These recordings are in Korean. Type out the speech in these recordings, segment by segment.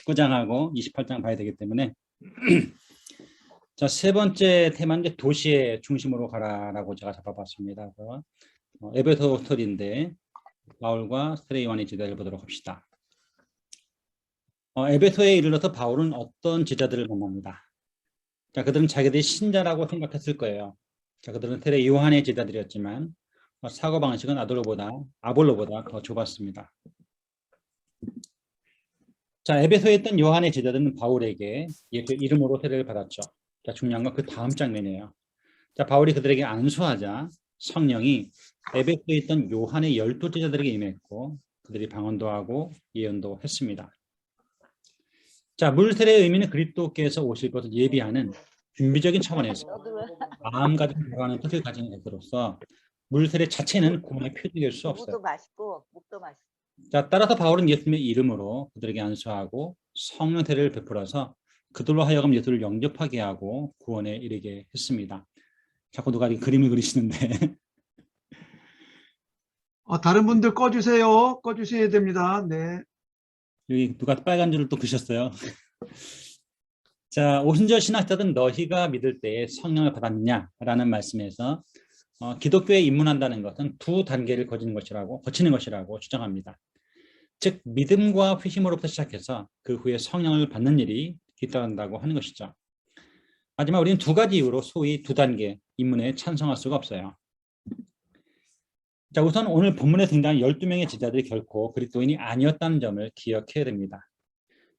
19장하고 28장 봐야 되기 때문에 자, 세 번째 테마는 이제 도시의 중심으로 가라라고 제가 잡아봤습니다. 에베소 호텔인데 바울과 스테레이완의 제자를 보도록 합시다. 에베소에 이르러서 바울은 어떤 제자들을 만납니다. 자, 그들은 자기들이 신자라고 생각했을 거예요. 자, 그들은 테레 요한의 제자들이었지만 사고방식은 아볼로보다 더 좁았습니다. 자, 에베소에 있던 요한의 제자들은 바울에게 예수 이름으로 세례를 받았죠. 자, 중요한 건 그 다음 장면이에요. 자, 바울이 그들에게 안수하자 성령이 에베소에 있던 요한의 12제자들에게 임했고 그들이 방언도 하고 예언도 했습니다. 자, 물 세례의 의미는 그리스도께서 오실 것을 예비하는 준비적인 차원에서 마음가짐 대화하는 뜻을 가진 것으로서 물 세례 자체는 구원의 표적일 수 없어요. 무도 맛있고 목도 맛있고. 자, 따라서 바울은 예수님의 이름으로 그들에게 안수하고 성령 세례를 베풀어서 그들로 하여금 예수를 영접하게 하고 구원에 이르게 했습니다. 자꾸 누가 그림을 그리시는데 다른 분들 꺼주세요. 꺼주셔야 됩니다. 네. 여기 누가 빨간 줄을 또 그리셨어요. 자, 오순절 신학자들은 너희가 믿을 때에 성령을 받았냐라는 말씀에서 기독교에 입문한다는 것은 두 단계를 거치는 것이라고 주장합니다. 즉 믿음과 회심으로부터 시작해서 그 후에 성령을 받는 일이 뒤따른다고 하는 것이죠. 하지만 우리는 두 가지 이유로 소위 두 단계 입문에 찬성할 수가 없어요. 자, 우선 오늘 본문에 등장한 12명의 제자들이 결코 그리스도인이 아니었다는 점을 기억해야 됩니다.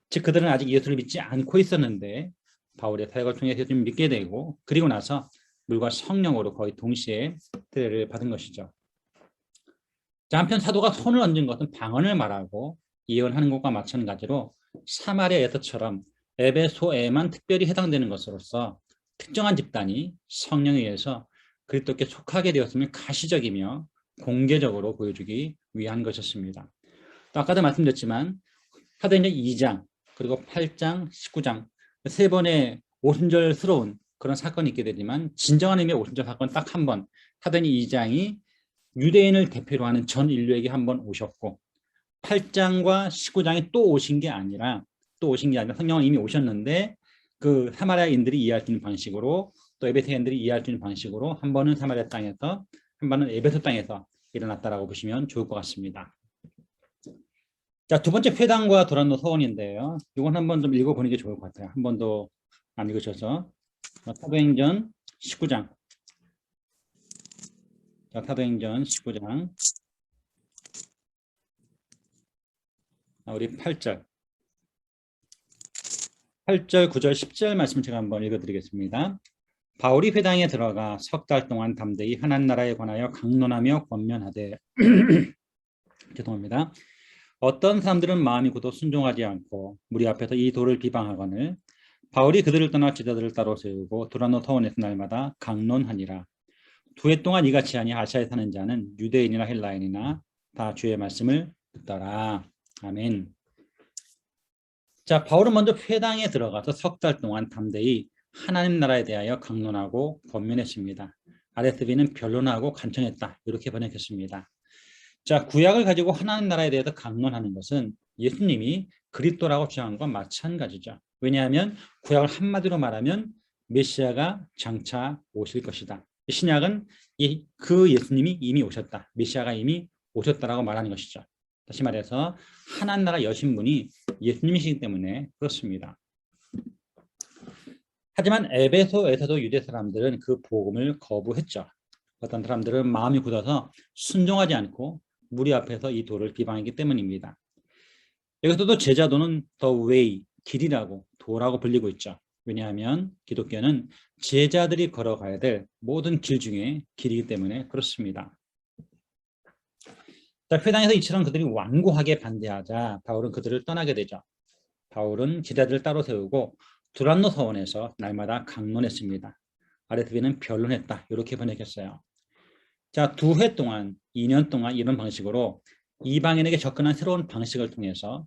즉 그들은 아직 예수를 믿지 않고 있었는데 바울의 사역을 통해 예수를 믿게 되고 그리고 나서 물과 성령으로 거의 동시에 세례를 받은 것이죠. 자, 한편 사도가 손을 얹은 것은 방언을 말하고 예언하는 것과 마찬가지로 사마리아에서처럼 에베소에만 특별히 해당되는 것으로서 특정한 집단이 성령에 의해서 그리스도께 속하게 되었음을 가시적이며 공개적으로 보여주기 위한 것이었습니다. 또 아까도 말씀드렸지만 사도행전 2장 그리고 8장, 19장 세 번의 오순절스러운 그런 사건이 있게 되지만 진정한 의미의 오순절 사건 딱 한 번 사도행전 2장이 유대인을 대표로 하는 전 인류에게 한 번 오셨고 8장과 19장이 또 오신 게 아니라 성령은 이미 오셨는데 그 사마리아인들이 이해할 수 있는 방식으로 또 에베소인들이 이해할 수 있는 방식으로 한 번은 사마리아 땅에서 한 번은 에베소 땅에서 일어났다라고 보시면 좋을 것 같습니다. 자, 두 번째 회당과 도란노 서원인데요. 이건 한번 좀 읽어보는 게 좋을 것 같아요. 한 번도 안 읽으셔서 사도행전 19장. 자, 사도행전 19장. 우리 8절, 9절, 10절 말씀 제가 한번 읽어드리겠습니다. 바울이 회당에 들어가 석 달 동안 담대히 하나님 나라에 관하여 강론하며 권면하되 죄송합니다. 어떤 사람들은 마음이 굳어 순종하지 않고 무리 앞에서 이 도를 비방하거늘 바울이 그들을 떠나 제자들을 따로 세우고 도란노 서원에서 날마다 강론하니라. 2해 동안 이같이 하니 아시아에 사는 자는 유대인이나 헬라인이나 다 주의 말씀을 듣더라. 아멘. 자, 바울은 먼저 회당에 들어가서 석 달 동안 담대히 하나님 나라에 대하여 강론하고 권면했습니다. RSV는 변론하고 간청했다. 이렇게 번역했습니다. 자, 구약을 가지고 하나님 나라에 대해서 강론하는 것은 예수님이 그리스도라고 주장한 것과 마찬가지죠. 왜냐하면 구약을 한마디로 말하면 메시아가 장차 오실 것이다. 신약은 그 예수님이 이미 오셨다. 메시아가 이미 오셨다라고 말하는 것이죠. 다시 말해서 하나님 나라 여신분이 예수님이시기 때문에 그렇습니다. 하지만 에베소에서도 유대 사람들은 그 복음을 거부했죠. 어떤 사람들은 마음이 굳어서 순종하지 않고 무리 앞에서 이 도를 비방했기 때문입니다. 여기서도 제자도는 the way, 길이라고 도라고 불리고 있죠. 왜냐하면 기독교는 제자들이 걸어가야 될 모든 길 중에 길이기 때문에 그렇습니다. 자, 회당에서 이처럼 그들이 완고하게 반대하자 바울은 그들을 떠나게 되죠. 바울은 제자들을 따로 세우고 두란노 서원에서 날마다 강론했습니다. RSV는 변론했다. 이렇게 번역했어요. 자, 2해 동안 2년 동안 이런 방식으로 이방인에게 접근한 새로운 방식을 통해서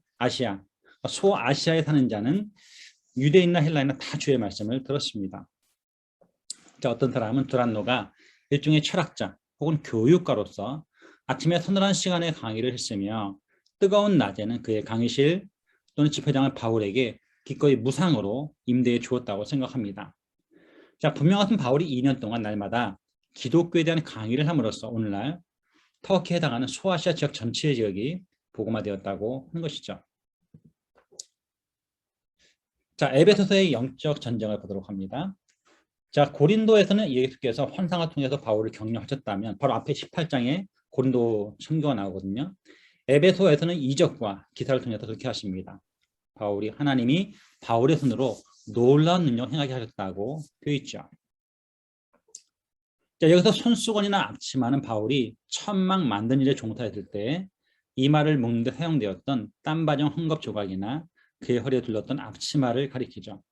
소아시아에 사는 자는 유대인이나 헬라인이나 다 주의 말씀을 들었습니다. 자, 어떤 사람은 두란노가 일종의 철학자 혹은 교육가로서 아침에 서늘한 시간에 강의를 했으며 뜨거운 낮에는 그의 강의실 또는 집회장을 바울에게 기꺼이 무상으로 임대해 주었다고 생각합니다. 자, 분명 같은 바울이 2년 동안 날마다 기독교에 대한 강의를 함으로써 오늘날 터키에 해당하는 소아시아 지역 전체 지역이 복음화되었다고 하는 것이죠. 자, 에베소서의 영적 전쟁을 보도록 합니다. 자, 고린도에서는 예수께서 환상을 통해서 바울을 격려하셨다면 바로 앞에 18장에 고린도 선교가 나오거든요. 에베소에서는 이적과 기사를 통해서 그렇게 하십니다. 바울이 하나님이 바울의 손으로 놀라운 능력 행하게 하셨다고 되어 있죠. 자, 여기서 손수건이나 앞치마는 바울이 천막 만든 일에 종사했을 때 이마를 묶는 데 사용되었던 땀바정 헝겊 조각이나 그의 허리에 둘렀던 앞치마를 가리키죠.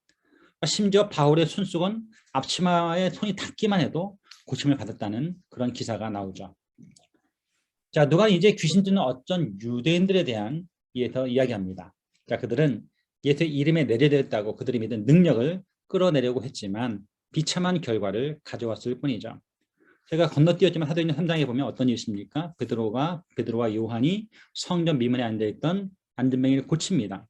심지어 바울의 손수건, 앞치마에 손이 닿기만 해도 고침을 받았다는 그런 기사가 나오죠. 자, 누가 이제 귀신 들린 어떤 유대인들에 대한 이야기합니다. 자, 그들은 예수의 이름에 내려되었다고 그들이 믿은 능력을 끌어내려고 했지만 비참한 결과를 가져왔을 뿐이죠. 제가 건너뛰었지만 사도행전 3장에 보면 어떤 일이 있습니까? 베드로와 요한이 성전 미문에 앉아있던 안전뱅이를 고칩니다.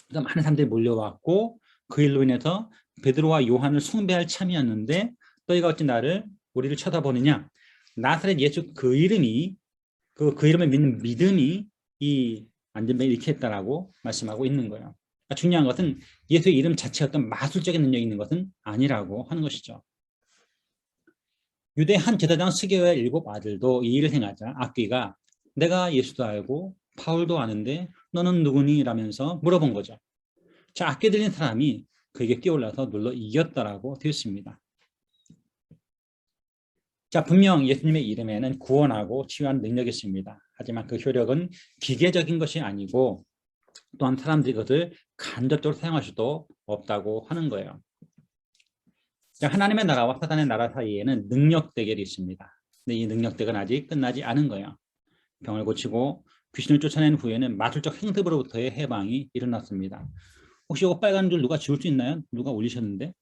그래서 많은 사람들이 몰려왔고 그 일로 인해서 베드로와 요한을 숭배할 참이었는데 너희가 어찌 우리를 쳐다보느냐? 나사렛 예수 그 이름을 믿는 믿음이 이 안전뱅이를 잃게 했다라고 말씀하고 있는 거예요. 그러니까 중요한 것은 예수의 이름 자체에 어떤 마술적인 능력이 있는 것은 아니라고 하는 것이죠. 유대 한 제사장 스게와의 7 아들도 이 일을 행하자 악귀가 내가 예수도 알고 바울도 아는데 너는 누구니? 라면서 물어본 거죠. 자, 악귀 들린 사람이 그에게 뛰어올라서 눌러 이겼다라고 되어 있습니다. 자, 분명 예수님의 이름에는 구원하고 치유하는 능력이 있습니다. 하지만 그 효력은 기계적인 것이 아니고 또한 사람들이 그것을 간접적으로 사용할 수도 없다고 하는 거예요. 자, 하나님의 나라와 사단의 나라 사이에는 능력 대결이 있습니다. 근데 이 능력 대결은 아직 끝나지 않은 거예요. 병을 고치고 귀신을 쫓아낸 후에는 마술적 행습으로부터의 해방이 일어났습니다. 혹시 이거 빨간 줄 누가 지울 수 있나요? 누가 올리셨는데?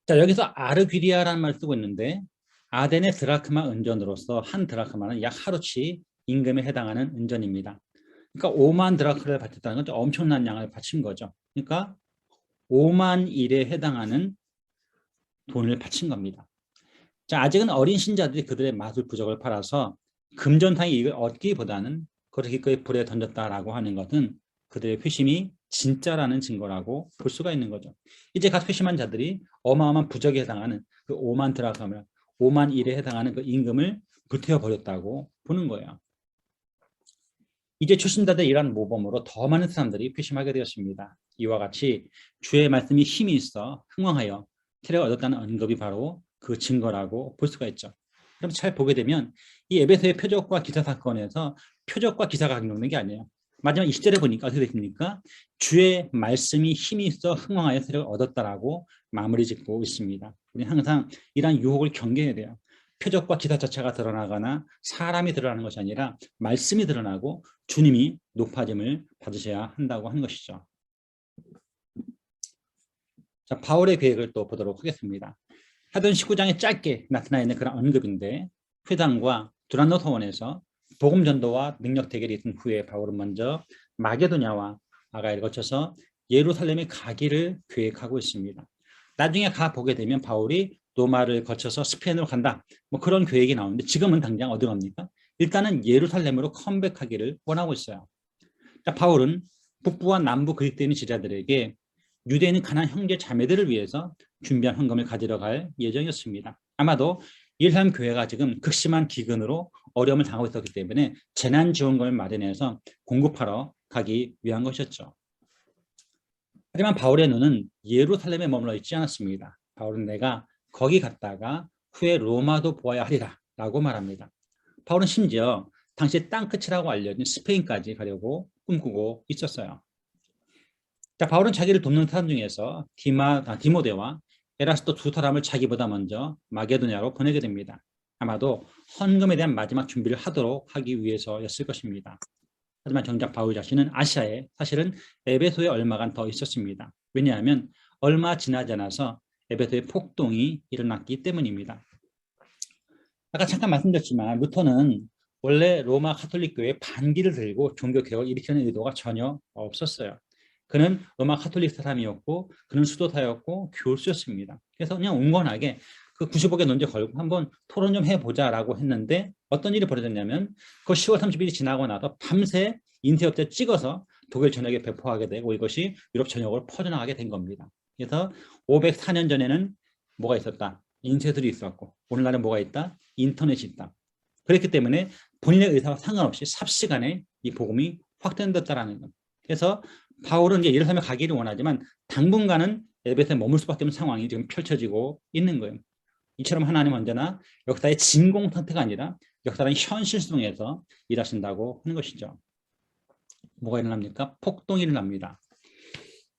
자, 여기서 아르귀리아라는 말을 쓰고 있는데 아덴의 드라크마 은전으로서 한 드라크마는 약 하루치 임금에 해당하는 은전입니다. 그러니까 5만 드라크를 바쳤다는 건 엄청난 양을 바친 거죠. 그러니까 5만 일에 해당하는 돈을 바친 겁니다. 자, 아직은 어린 신자들이 그들의 마술 부적을 팔아서 금전상의 이익을 얻기보다는 그렇게 기꺼이 불에 던졌다라고 하는 것은 그들의 회심이 진짜라는 증거라고 볼 수가 있는 거죠. 이제 각 회심한 자들이 어마어마한 부적에 해당하는 그 5만 드라크마, 5만 일에 해당하는 그 임금을 불태워버렸다고 보는 거예요. 이제 출신자들 이러한 모범으로 더 많은 사람들이 회심하게 되었습니다. 이와 같이 주의 말씀이 힘이 있어 흥왕하여 세력을 얻었다는 언급이 바로 그 증거라고 볼 수가 있죠. 그럼 잘 보게 되면 이 에베소의 표적과 기사 사건에서 표적과 기사가 강조되는 게 아니에요. 마지막 20절에 보니까 어떻게 됐습니까? 주의 말씀이 힘이 있어 흥왕하여 세력을 얻었다라고 마무리 짓고 있습니다. 우리는 항상 이러한 유혹을 경계해야 돼요. 표적과 기사 자체가 드러나거나 사람이 드러나는 것이 아니라 말씀이 드러나고 주님이 높아짐을 받으셔야 한다고 하는 것이죠. 자, 바울의 계획을 또 보도록 하겠습니다. 사도행 19장에 짧게 나타나 있는 그런 언급인데 회당과 두란노 서원에서 복음 전도와 능력 대결이 있은 후에 바울은 먼저 마게도냐와 아가야를 거쳐서 예루살렘에 가기를 계획하고 있습니다. 나중에 가 보게 되면 바울이 로마를 거쳐서 스페인으로 간다. 뭐 그런 계획이 나오는데 지금은 당장 어디로 갑니까? 일단은 예루살렘으로 컴백하기를 원하고 있어요. 자, 바울은 북부와 남부 그리스도에 있는 지자들에게 유대인은 가난한 형제 자매들을 위해서 준비한 헌금을 가지러 갈 예정이었습니다. 아마도 예루살렘 교회가 지금 극심한 기근으로 어려움을 당하고 있었기 때문에 재난지원금을 마련해서 공급하러 가기 위한 것이었죠. 하지만 바울의 눈은 예루살렘에 머물러 있지 않았습니다. 바울은 내가 거기 갔다가 후에 로마도 보아야 하리라 라고 말합니다. 바울은 심지어 당시 땅끝이라고 알려진 스페인까지 가려고 꿈꾸고 있었어요. 자, 바울은 자기를 돕는 사람 중에서 디모데와 에라스도 2 사람을 자기보다 먼저 마게도냐로 보내게 됩니다. 아마도 헌금에 대한 마지막 준비를 하기 위해서였을 것입니다. 하지만 정작 바울 자신은 아시아에 사실은 에베소에 얼마간 더 있었습니다. 왜냐하면 얼마 지나지 않아서 에베소에 폭동이 일어났기 때문입니다. 아까 잠깐 말씀드렸지만 루터는 원래 로마 가톨릭 교회 반기를 들고 종교 개혁을 일으키는 의도가 전혀 없었어요. 그는 로마 가톨릭 사람이었고 그는 수도사였고 교수였습니다. 그래서 그냥 온건하게 그 95개 논제 걸고 한번 토론 좀 해보자라고 했는데 어떤 일이 벌어졌냐면 그 10월 30일이 지나고 나서 밤새 인쇄업체 찍어서 독일 전역에 배포하게 되고 이것이 유럽 전역으로 퍼져나가게 된 겁니다. 그래서 504년 전에는 뭐가 있었다? 인쇄술이 있었고 오늘날은 뭐가 있다? 인터넷이 있다. 그렇기 때문에 본인의 의사와 상관없이 삽시간에 이 복음이 확전됐다라는 것. 그래서 바울은 이제 예루살렘에 가기를 원하지만 당분간은 에베소에 머물 수밖에 없는 상황이 지금 펼쳐지고 있는 거예요. 이처럼 하나님은 언제나 역사의 진공 상태가 아니라 역사는 현실 속에서 일하신다고 하는 것이죠. 뭐가 일어납니까? 폭동이 일어납니다.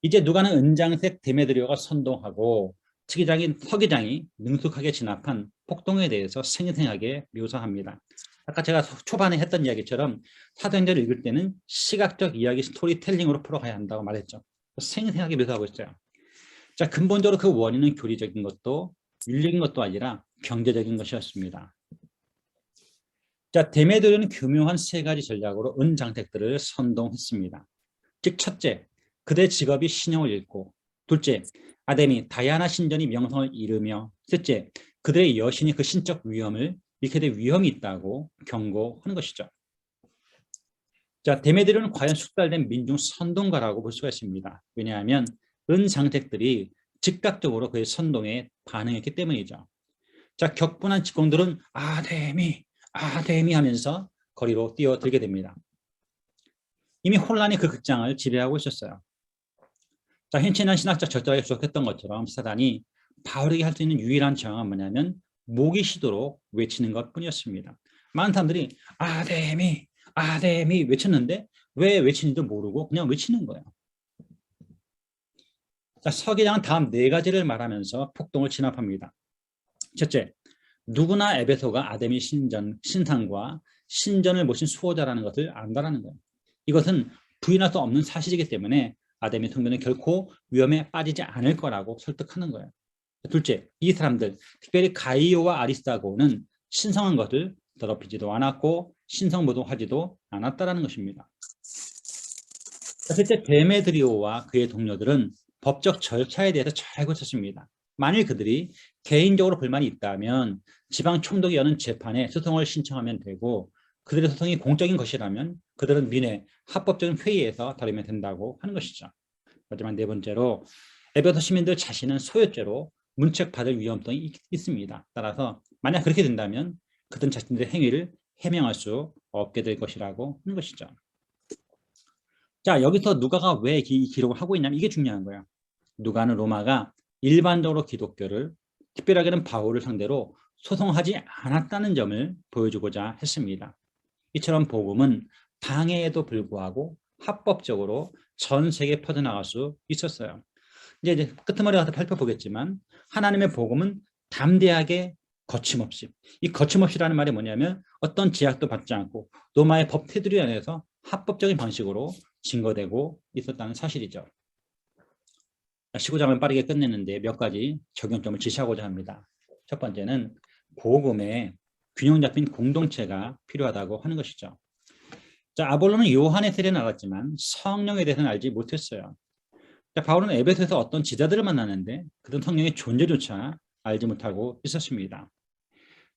이제 누가는 은장색 데메드리오가 선동하고 서기장이 능숙하게 진압한 폭동에 대해서 생생하게 묘사합니다. 아까 제가 초반에 했던 이야기처럼 사도행전을 읽을 때는 시각적 이야기 스토리텔링으로 풀어가야 한다고 말했죠. 생생하게 묘사하고 있어요. 자, 근본적으로 그 원인은 교리적인 것도 윤리적인 것도 아니라 경제적인 것이었습니다. 자, 데메드리오는 교묘한 세 가지 전략으로 은장택들을 선동했습니다. 즉 첫째, 그들의 직업이 신용을 잃고, 둘째, 아데미 다이아나 신전이 명성을 잃으며, 셋째, 그들의 여신이 그 신적 위험을 잃게 될 위험이 있다고 경고하는 것이죠. 자, 데메드리오는 과연 숙달된 민중 선동가라고 볼 수가 있습니다. 왜냐하면 은장택들이 즉각적으로 그의 선동에 반응했기 때문이죠. 자, 격분한 직공들은 아데미 하면서 거리로 뛰어들게 됩니다. 이미 혼란이 그 극장을 지배하고 있었어요. 자, 힌치는 신학적 적절하게 주석했던 것처럼 사단이 바울에게 할 수 있는 유일한 저항은 뭐냐면 목이 쉬도록 외치는 것뿐이었습니다. 많은 사람들이 아데미 외쳤는데 왜 외치는지도 모르고 그냥 외치는 거예요. 자, 서기장은 다음 네 가지를 말하면서 폭동을 진압합니다. 첫째, 누구나 에베소가 아데미 신상과 신전을 모신 수호자라는 것을 안다라는 거예요. 이것은 부인할 수 없는 사실이기 때문에 아데미 성전은 결코 위험에 빠지지 않을 거라고 설득하는 거예요. 둘째, 이 사람들, 특별히 가이오와 아리스타고는 신성한 것을 더럽히지도 않았고 신성모독하지도 않았다라는 것입니다. 셋째, 데메드리오와 그의 동료들은 법적 절차에 대해서 잘 고쳤습니다. 만일 그들이 개인적으로 불만이 있다면 지방 총독이 여는 재판에 소송을 신청하면 되고 그들의 소송이 공적인 것이라면 그들은 민회 합법적인 회의에서 다루면 된다고 하는 것이죠. 하지만 네 번째로 에베소 시민들 자신은 소유죄로 문책받을 위험성이 있습니다. 따라서 만약 그렇게 된다면 그들은 자신들의 행위를 해명할 수 없게 될 것이라고 하는 것이죠. 자, 여기서 누가가 왜 이 기록을 하고 있냐면 이게 중요한 거예요. 누가는 로마가 일반적으로 기독교를 특별하게는 바울을 상대로 소송하지 않았다는 점을 보여주고자 했습니다. 이처럼 복음은 방해에도 불구하고 합법적으로 전 세계에 퍼져나갈 수 있었어요. 이제 끝머리 가서 살펴보겠지만 하나님의 복음은 담대하게 거침없이, 이 거침없이라는 말이 뭐냐면 어떤 제약도 받지 않고 로마의 법 테두리 안에서 합법적인 방식으로 증거되고 있었다는 사실이죠. 19장을 빠르게 끝내는데 몇 가지 적용점을 지시하고자 합니다. 첫 번째는 복음에 균형 잡힌 공동체가 필요하다고 하는 것이죠. 자, 아볼로는 요한의 세례에 나갔지만 성령에 대해서는 알지 못했어요. 자, 바울은 에베소에서 어떤 지자들을 만나는데 그들은 성령의 존재조차 알지 못하고 있었습니다.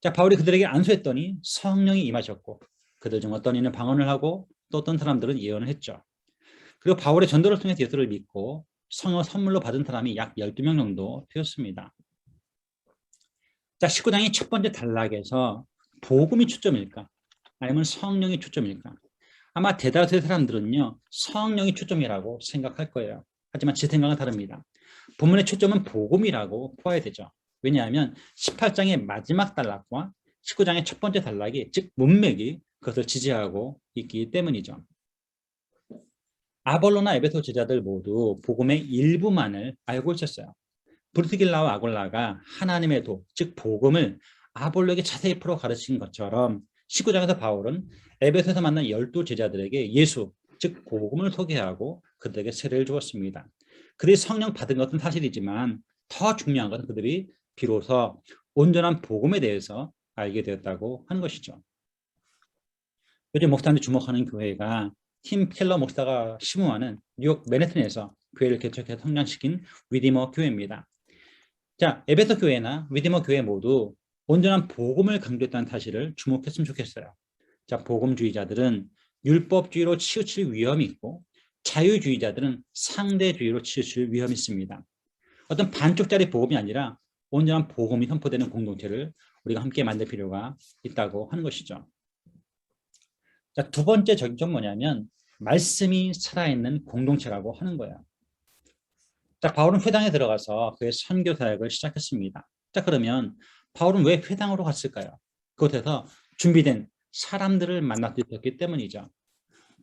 자, 바울이 그들에게 안수했더니 성령이 임하셨고 그들 중 어떤 이는 방언을 하고 또 어떤 사람들은 예언을 했죠. 그리고 바울의 전도를 통해 예수를 믿고 성령 선물로 받은 사람이 약 12명 정도 되었습니다. 자, 19장의 첫 번째 단락에서 복음이 초점일까? 아니면 성령이 초점일까? 아마 대다수의 사람들은요, 성령이 초점이라고 생각할 거예요. 하지만 제 생각은 다릅니다. 본문의 초점은 복음이라고 보아야 되죠. 왜냐하면 18장의 마지막 단락과 19장의 첫 번째 단락이, 즉 문맥이 그것을 지지하고 있기 때문이죠. 아볼로나 에베소 제자들 모두 복음의 일부만을 알고 있었어요. 브리스길라와 아골라가 하나님의 도, 즉 복음을 아볼로에게 자세히 풀어 가르친 것처럼 19장에서 바울은 에베소에서 만난 12제자들에게 예수, 즉 복음을 소개하고 그들에게 세례를 주었습니다. 그들이 성령 받은 것은 사실이지만 더 중요한 것은 그들이 비로소 온전한 복음에 대해서 알게 되었다고 하는 것이죠. 요즘 목사님들이 주목하는 교회가 팀 켈러 목사가 시무하는 뉴욕 맨해튼에서 교회를 개척해서 성장시킨 리디머 교회입니다. 자, 에베소 교회나 리디머 교회 모두 온전한 복음을 강조했다는 사실을 주목했으면 좋겠어요. 자, 복음주의자들은 율법주의로 치우칠 위험이 있고 자유주의자들은 상대주의로 치우칠 위험이 있습니다. 어떤 반쪽짜리 복음이 아니라 온전한 복음이 선포되는 공동체를 우리가 함께 만들 필요가 있다고 하는 것이죠. 자, 두 번째 적용점 뭐냐면 말씀이 살아있는 공동체라고 하는 거예요. 자, 바울은 회당에 들어가서 그의 선교 사역을 시작했습니다. 자, 그러면 바울은 왜 회당으로 갔을까요? 그곳에서 준비된 사람들을 만날 수 있었기 때문이죠.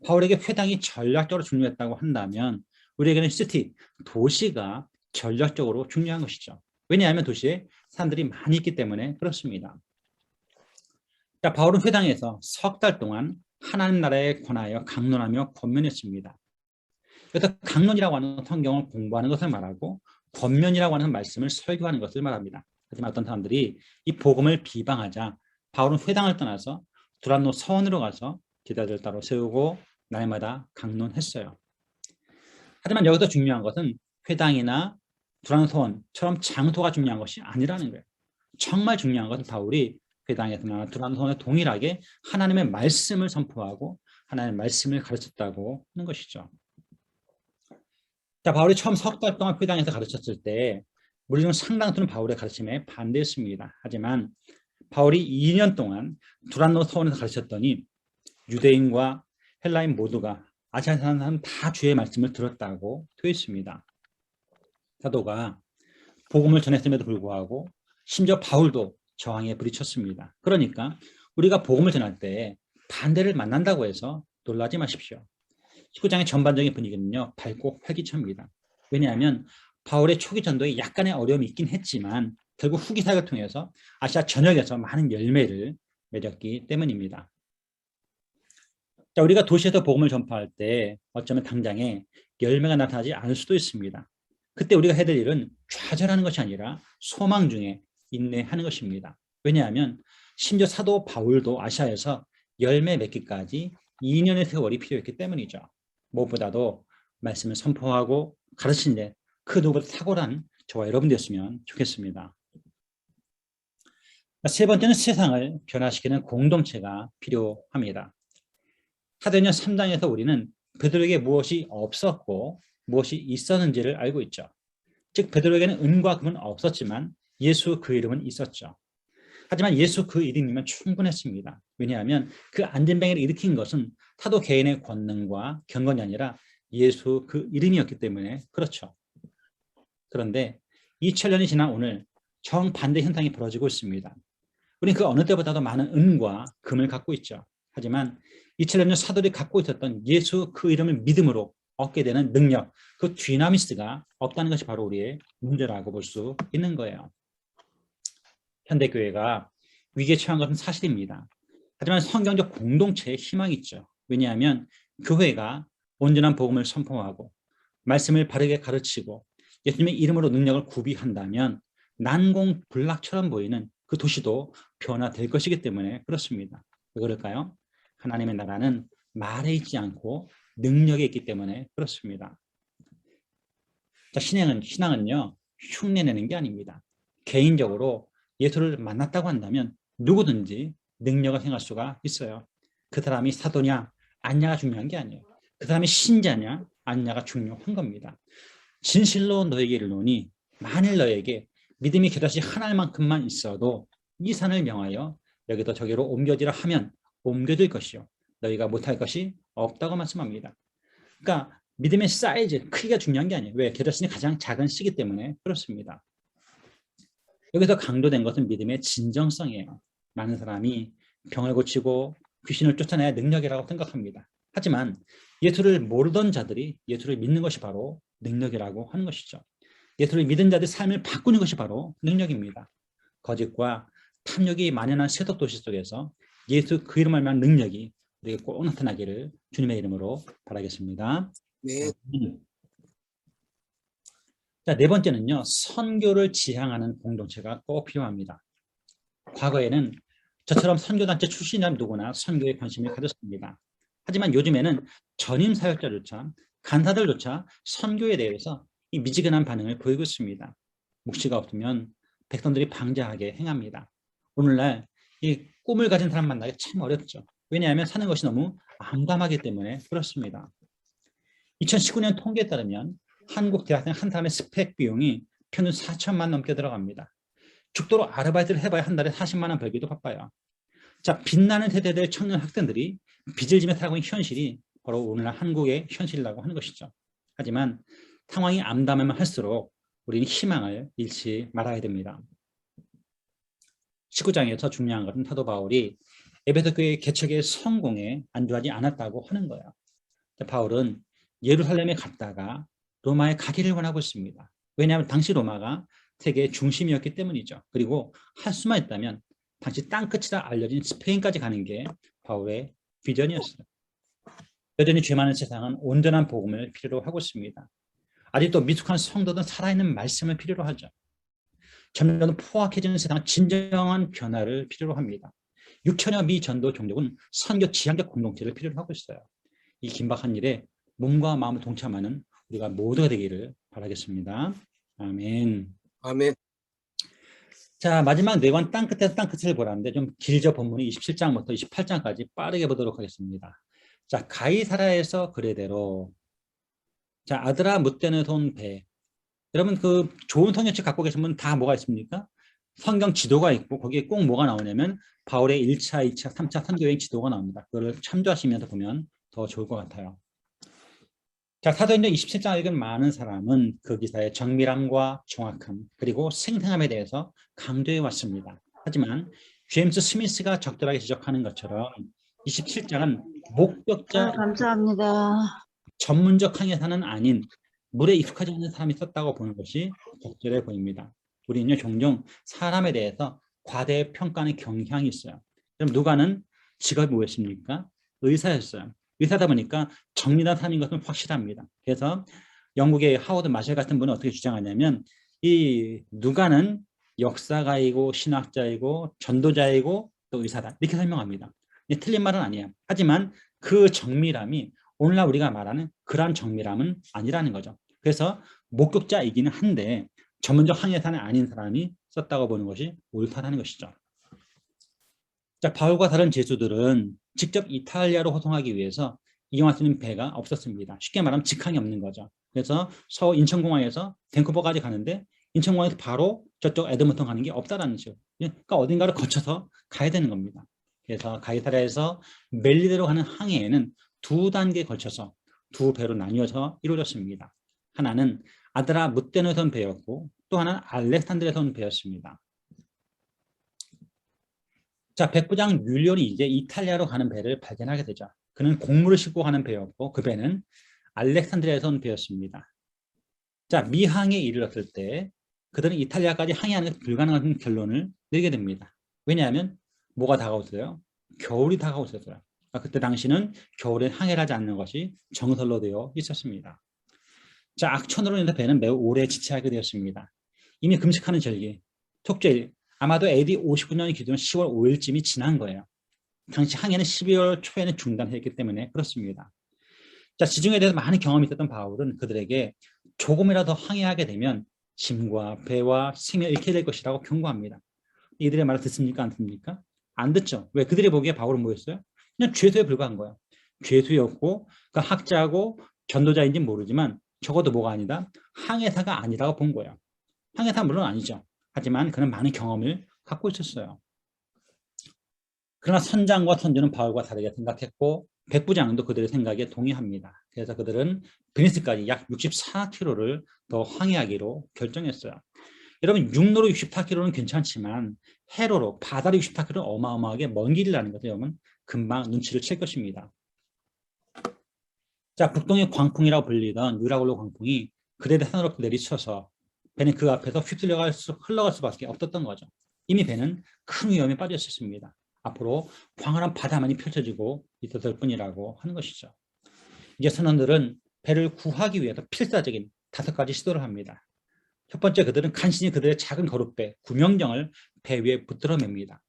바울에게 회당이 전략적으로 중요했다고 한다면 우리에게는 시티, 도시가 전략적으로 중요한 것이죠. 왜냐하면 도시에 사람들이 많이 있기 때문에 그렇습니다. 자, 바울은 회당에서 석 달 동안 하나님 나라에 관하여 강론하며 권면했습니다. 그래서 강론이라고 하는 성경을 공부하는 것을 말하고 권면이라고 하는 말씀을 설교하는 것을 말합니다. 하지만 어떤 사람들이 이 복음을 비방하자 바울은 회당을 떠나서 두란노 서원으로 가서 제자들을 따로 세우고 날마다 강론했어요. 하지만 여기서 중요한 것은 회당이나 두란노 서원처럼 장소가 중요한 것이 아니라는 거예요. 정말 중요한 것은 바울이 회당에서나 두란노 서원에 동일하게 하나님의 말씀을 선포하고 하나님의 말씀을 가르쳤다고 하는 것이죠. 자, 바울이 처음 석 달 동안 회당에서 가르쳤을 때 무리 중 상당수는 바울의 가르침에 반대했습니다. 하지만 바울이 2년 동안 두란노 서원에서 가르쳤더니 유대인과 헬라인 모두가 아시아 사는 사람 다 주의 말씀을 들었다고 되어 있습니다. 사도가 복음을 전했음에도 불구하고 심지어 바울도 저항에 부딪혔습니다. 그러니까 우리가 복음을 전할 때 반대를 만난다고 해서 놀라지 마십시오. 19장의 전반적인 분위기는요, 밝고 활기차입니다. 왜냐하면 바울의 초기 전도에 약간의 어려움이 있긴 했지만 결국 후기 사역을 통해서 아시아 전역에서 많은 열매를 맺었기 때문입니다. 자, 우리가 도시에서 복음을 전파할 때 어쩌면 당장에 열매가 나타나지 않을 수도 있습니다. 그때 우리가 해야 될 일은 좌절하는 것이 아니라 소망 중에 인내하는 것입니다. 왜냐하면 심지어 사도 바울도 아시아에서 열매 맺기까지 2년의 세월이 필요했기 때문이죠. 무엇보다도 말씀을 선포하고 가르치는데 그 누구보다 탁월한 저와 여러분이었으면 좋겠습니다. 세 번째는 세상을 변화시키는 공동체가 필요합니다. 사도행전 3장에서 우리는 베드로에게 무엇이 없었고 무엇이 있었는지를 알고 있죠. 즉 베드로에게는 은과 금은 없었지만 예수 그 이름은 있었죠. 하지만 예수 그 이름이면 충분했습니다. 왜냐하면 그 안전병을 일으킨 것은 사도 개인의 권능과 경건이 아니라 예수 그 이름이었기 때문에 그렇죠. 그런데 2000년이 지난 오늘 정반대 현상이 벌어지고 있습니다. 우리는 그 어느 때보다도 많은 은과 금을 갖고 있죠. 하지만 2000년 전 사도들이 갖고 있었던 예수 그 이름을 믿음으로 얻게 되는 능력, 그 디나미스가 없다는 것이 바로 우리의 문제라고 볼 수 있는 거예요. 현대교회가 위기에 처한 것은 사실입니다. 하지만 성경적 공동체에 희망이 있죠. 왜냐하면 교회가 온전한 복음을 선포하고 말씀을 바르게 가르치고 예수님의 이름으로 능력을 구비한다면 난공불락처럼 보이는 그 도시도 변화될 것이기 때문에 그렇습니다. 왜 그럴까요? 하나님의 나라는 말에 있지 않고 능력에 있기 때문에 그렇습니다. 자, 신앙은요, 흉내내는 게 아닙니다. 개인적으로 예수를 만났다고 한다면 누구든지 능력을 행할 수가 있어요. 그 사람이 사도냐 아냐가 중요한 게 아니에요. 그 사람이 신자냐 아냐가 중요한 겁니다. 진실로 너에게 이르노니 만일 너에게 믿음이 겨자씨 하나만큼만 있어도 이 산을 명하여 여기도 저기로 옮겨지라 하면 옮겨질 것이요 너희가 못할 것이 없다고 말씀합니다. 그러니까 믿음의 사이즈, 크기가 중요한 게 아니에요. 왜? 겨자씨는 가장 작은 씨기 때문에 그렇습니다. 여기서 강조된 것은 믿음의 진정성이에요. 많은 사람이 병을 고치고 귀신을 쫓아내야 능력이라고 생각합니다. 하지만 예수를 모르던 자들이 예수를 믿는 것이 바로 능력이라고 하는 것이죠. 예수를 믿은 자들의 삶을 바꾸는 것이 바로 능력입니다. 거짓과 탐욕이 만연한 세속 도시 속에서 예수 그 이름 알만한 능력이 우리에게 꼭 나타나기를 주님의 이름으로 바라겠습니다. 네. 자, 네 번째는요, 선교를 지향하는 공동체가 꼭 필요합니다. 과거에는 저처럼 선교단체 출신이라면 누구나 선교에 관심을 가졌습니다. 하지만 요즘에는 전임 사역자조차 간사들조차 선교에 대해서 이 미지근한 반응을 보이고 있습니다. 묵시가 없으면 백성들이 방자하게 행합니다. 오늘날 이 꿈을 가진 사람 만나기 참 어렵죠. 왜냐하면 사는 것이 너무 암담하기 때문에 그렇습니다. 2019년 통계에 따르면 한국 대학생 한 사람의 스펙 비용이 평균 4천만 넘게 들어갑니다. 죽도록 아르바이트를 해봐야 한 달에 40만 원 벌기도 바빠요. 자, 빛나는 세대들의 청년 학생들이 빚을 지며 살고 있는 현실이 바로 오늘날 한국의 현실이라고 하는 것이죠. 하지만 상황이 암담하면 할수록 우리는 희망을 잃지 말아야 됩니다. 19장에서 중요한 것은 사도 바울이 에베소 교회 개척의 성공에 안주하지 않았다고 하는 거예요. 바울은 예루살렘에 갔다가 로마에 가기를 원하고 있습니다. 왜냐하면 당시 로마가 세계의 중심이었기 때문이죠. 그리고 할 수만 있다면 당시 땅끝이라 알려진 스페인까지 가는 게 바울의 비전이었어요. 여전히 죄 많은 세상은 온전한 복음을 필요로 하고 있습니다. 아직도 미숙한 성도들은 살아있는 말씀을 필요로 하죠. 점점 포악해지는 세상은 진정한 변화를 필요로 합니다. 6천여 미 전도 종족은 선교 지향적 공동체를 필요로 하고 있어요. 이 긴박한 일에 몸과 마음을 동참하는 우리가 모두가 되기를 바라겠습니다. 아멘. 아멘. 자, 마지막 내관 땅끝에서 땅끝을 보라는데 좀 길죠. 본문이 27장부터 28장까지 빠르게 보도록 하겠습니다. 자, 가이사라에서 그레데로. 자, 아드라 뭇대는 손 배. 여러분 그 좋은 성경책 갖고 계시면 다 뭐가 있습니까? 성경 지도가 있고 거기에 꼭 뭐가 나오냐면 바울의 1차, 2차, 3차 선교여행 지도가 나옵니다. 그걸 참조하시면서 보면 더 좋을 것 같아요. 자, 사도행전 27장을 읽은 많은 사람은 그 기사의 정밀함과 정확함 그리고 생생함에 대해서 강조해 왔습니다. 하지만 제임스 스미스가 적절하게 지적하는 것처럼 27장은 목격자 감사합니다. 전문적 항해사는 아닌 물에 익숙하지 않은 사람이 썼다고 보는 것이 적절해 보입니다. 우리는 종종 사람에 대해서 과대 평가하는 경향이 있어요. 그럼 누가는 직업이 뭐였습니까? 의사였어요. 의사다 보니까 정리한 사람인 것은 확실합니다. 그래서 영국의 하워드 마셜 같은 분은 어떻게 주장하냐면 이 누가는 역사가이고 신학자이고 전도자이고 또 의사다 이렇게 설명합니다. 틀린 말은 아니에요. 하지만 그 정밀함이 오늘날 우리가 말하는 그러한 정밀함은 아니라는 거죠. 그래서 목격자이기는 한데 전문적 항해사는 아닌 사람이 썼다고 보는 것이 옳다는 것이죠. 자, 바울과 다른 제수들은 직접 이탈리아로 호송하기 위해서 이용할 수 있는 배가 없었습니다. 쉽게 말하면 직항이 없는 거죠. 그래서 서울 인천공항에서 밴쿠버까지 가는데 인천공항에서 바로 저쪽 에드먼턴 가는 게 없다라는 식으로. 그러니까 어딘가를 거쳐서 가야 되는 겁니다. 그래서 가이사라에서 멜리데로 가는 항해에는 두 단계에 걸쳐서 두 배로 나뉘어서 이루어졌습니다. 하나는 아드라 뭇데노에서 온 배였고 또 하나는 알렉산드리아에서 온 배였습니다. 자, 백부장 율리온이 이제 이탈리아로 가는 배를 발견하게 되죠. 그는 곡물을 싣고 가는 배였고 그 배는 알렉산드리아에서 온 배였습니다. 자, 미항에 이르렀을 때 그들은 이탈리아까지 항해하는 것이 불가능한 결론을 내리게 됩니다. 왜냐하면 뭐가 다가왔어요? 겨울이 다가왔었어요. 그때 당시는 겨울에 항해를 하지 않는 것이 정설로 되어 있었습니다. 자, 악천후로 인해서 배는 매우 오래 지체하게 되었습니다. 이미 금식하는 절기, 속죄일, 아마도 AD 59년이 기준 10월 5일쯤이 지난 거예요. 당시 항해는 12월 초에는 중단했기 때문에 그렇습니다. 자, 지중해에 대해서 많은 경험이 있었던 바울은 그들에게 조금이라도 항해하게 되면 짐과 배와 생명을 잃게 될 것이라고 경고합니다. 이들의 말을 듣습니까? 안 듣습니까? 안 듣죠. 왜? 그들이 보기에 바울은 뭐였어요? 그냥 죄수에 불과한 거예요. 죄수였고 그 학자고 전도자인지 모르지만 적어도 뭐가 아니다? 항해사가 아니라고 본 거예요. 항해사 물론 아니죠. 하지만 그는 많은 경험을 갖고 있었어요. 그러나 선장과 선주는 바울과 다르게 생각했고 백부장도 그들의 생각에 동의합니다. 그래서 그들은 베니스까지 약 64km를 더 항해하기로 결정했어요. 여러분 육로로 64km는 괜찮지만 해로로 바다로 64km는 어마어마하게 먼 길이라는 것을 여러분 금방 눈치를 챌 것입니다. 자, 북동의 광풍이라고 불리던 유라굴로 광풍이 그레데 산으로 내리쳐서 배는 그 앞에서 흘러갈 수밖에 없었던 거죠. 이미 배는 큰 위험에 빠져 있었습니다. 앞으로 광활한 바다만이 펼쳐지고 있었을 뿐이라고 하는 것이죠. 이제 선원들은 배를 구하기 위해서 필사적인 5가지 시도를 합니다. 첫 번째, 그들은 간신히 그들의 작은 거룻배 구명정을 배 위에 붙들어 맵니다.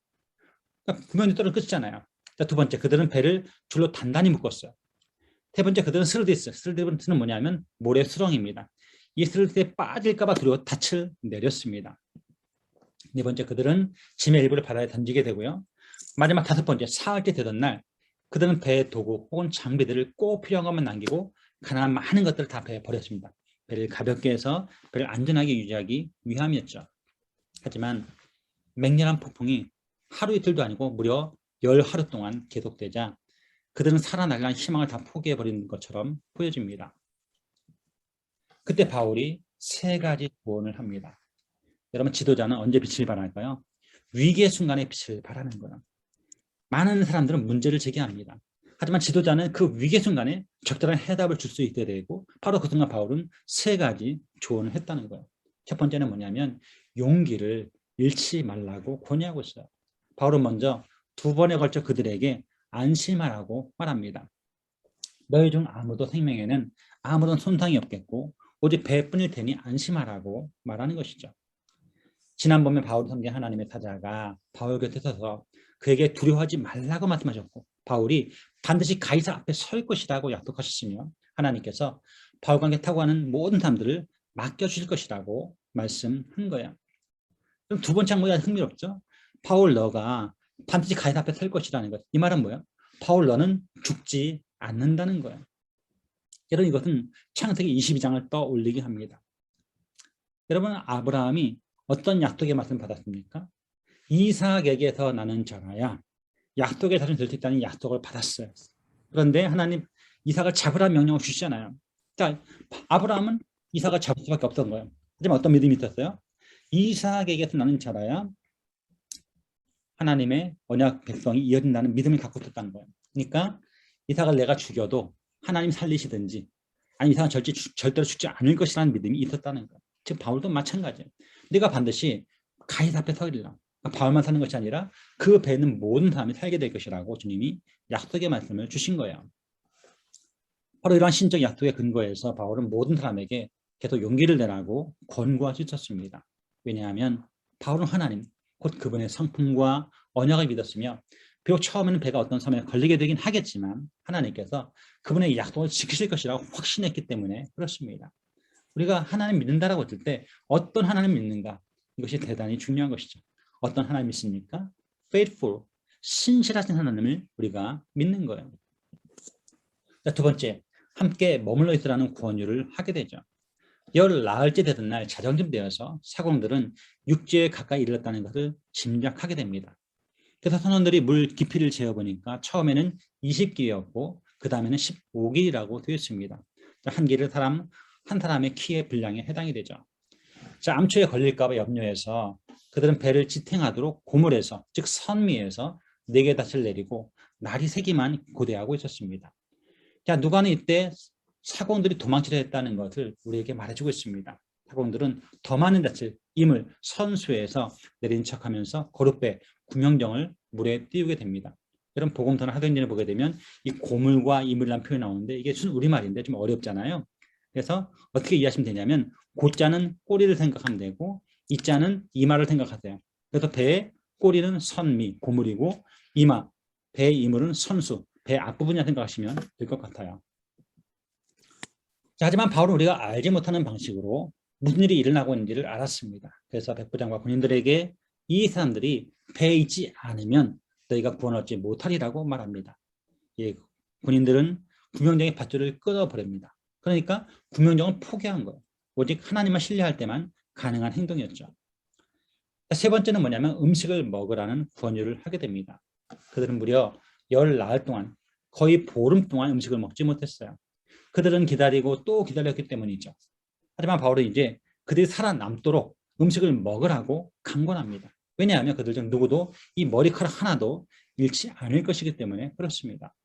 그러니까 구명이 떨어 끝이잖아요. 자, 두 번째, 그들은 배를 줄로 단단히 묶었어요. 세 번째, 그들은 스르디스. 스르디스는 뭐냐면 모래 수렁입니다. 이 스르디스에 빠질까봐 두려워 닻을 내렸습니다. 네 번째, 그들은 짐의 일부를 바다에 던지게 되고요. 마지막 다섯 번째, 사흘째 되던 날 그들은 배의 도구 혹은 장비들을 꼭 필요한 것만 남기고 가능한 많은 것들을 다 배에 버렸습니다. 배를 가볍게 해서 배를 안전하게 유지하기 위함이었죠. 하지만 맹렬한 폭풍이 하루 이틀도 아니고 무려 10하루 동안 계속되자 그들은 살아나려는 희망을 다 포기해버리는 것처럼 보여집니다. 그때 바울이 세 가지 조언을 합니다. 여러분, 지도자는 언제 빛을 발할까요? 위기의 순간에 빛을 발하는 거예요. 많은 사람들은 문제를 제기합니다. 하지만 지도자는 그 위기의 순간에 적절한 해답을 줄 수 있게 되고 바로 그 순간 바울은 세 가지 조언을 했다는 거예요. 첫 번째는 뭐냐면 용기를 잃지 말라고 권유하고 있어요. 바울은 먼저 두 번에 걸쳐 그들에게 안심하라고 말합니다. 너희 중 아무도 생명에는 아무런 손상이 없겠고 오직 배뿐일 테니 안심하라고 말하는 것이죠. 지난번에 바울이 섬긴 하나님의 사자가 바울 곁에 서서 그에게 두려워하지 말라고 말씀하셨고 바울이 반드시 가이사 앞에 설 것이라고 약속하셨으며 하나님께서 바울과 함께 타고 가는 모든 사람들을 맡겨주실 것이라고 말씀한 거예요. 그럼 두 번째 항목이 아주 흥미롭죠. 바울 너가 반드시 가이사 앞에 설 것이라는 것. 이 말은 뭐예요? 바울 너는 죽지 않는다는 거예요. 여러분, 이것은 창세기 22장을 떠올리게 합니다. 여러분, 아브라함이 어떤 약속의 말씀을 받았습니까? 이삭에게서 나는 자라야 약속의 자손이 될 수 있다는 약속을 받았어요. 그런데 하나님 이삭을 잡으라 명령을 주시잖아요. 자, 아브라함은 이삭을 잡을 수밖에 없던 거예요. 하지만 어떤 믿음이 있었어요? 이삭에게서 나는 자라야 하나님의 언약 백성이 이어진다는 믿음을 갖고 있었다는 거예요. 그러니까 이삭을 내가 죽여도 하나님 살리시든지 아니면 이삭은 절대로 죽지 않을 것이라는 믿음이 있었다는 거예요. 지금 바울도 마찬가지예요. 내가 반드시 가이사 앞에 서리라. 바울만 사는 것이 아니라 그 배는 모든 사람이 살게 될 것이라고 주님이 약속의 말씀을 주신 거예요. 바로 이러한 신적 약속의 근거에서 바울은 모든 사람에게 계속 용기를 내라고 권고할 수 있었습니다. 왜냐하면 바울은 하나님, 곧 그분의 성품과 언약을 믿었으며 비록 처음에는 배가 어떤 섬에 걸리게 되긴 하겠지만 하나님께서 그분의 약속을 지키실 것이라고 확신했기 때문에 그렇습니다. 우리가 하나님 믿는다라고 했을 때 어떤 하나님 믿는가? 이것이 대단히 중요한 것이죠. 어떤 하나님 믿습니까? faithful, 신실하신 하나님을 우리가 믿는 거예요. 자, 두 번째, 함께 머물러 있으라는 권유를 하게 되죠. 열 나흘째 되던 날 자정쯤 되어서 사공들은 육지에 가까이 이르렀다는 것을 짐작하게 됩니다. 그래서 선원들이 물 깊이를 재어보니까 처음에는 20길이었고 그 다음에는 15길이라고 되어 있습니다. 한 길은 한 사람의 키의 분량에 해당이 되죠. 자, 암초에 걸릴까 봐 염려해서 그들은 배를 지탱하도록 고물에서, 즉 선미에서 4개 닻을 내리고 날이 새기만 고대하고 있었습니다. 자, 누가는 이때 사공들이 도망치려 했다는 것을 우리에게 말해주고 있습니다. 사공들은 더 많은 닻을 이물 선수에서 내린 척하면서 거룩배 구명정을 물에 띄우게 됩니다. 여러분, 복음서나 사도행전을 보게 되면 이 고물과 이물이라는 표현이 나오는데 이게 순 우리말인데 좀 어렵잖아요. 그래서 어떻게 이해하시면 되냐면 고자는 꼬리를 생각하면 되고 이자는 이마를 생각하세요. 그래서 배의 꼬리는 선미, 고물이고 배의 이물은 선수, 배 앞부분이라 생각하시면 될 것 같아요. 자, 하지만 바울은 우리가 알지 못하는 방식으로 무슨 일이 일어나고 있는지를 알았습니다. 그래서 백부장과 군인들에게 이 사람들이 배에 있지 않으면 너희가 구원 얻지 못하리라고 말합니다. 예, 군인들은 구명정의 밧줄을 끊어버립니다. 그러니까 구명정을 포기한 거예요. 오직 하나님만 신뢰할 때만 가능한 행동이었죠. 세 번째는 뭐냐면 음식을 먹으라는 권유를 하게 됩니다. 그들은 무려 10나흘 동안 거의 보름 동안 음식을 먹지 못했어요. 그들은 기다리고 또 기다렸기 때문이죠. 하지만 바울은 이제 그들이 살아남도록 음식을 먹으라고 강권합니다. 왜냐하면 그들 중 누구도 이 머리카락 하나도 잃지 않을 것이기 때문에 그렇습니다.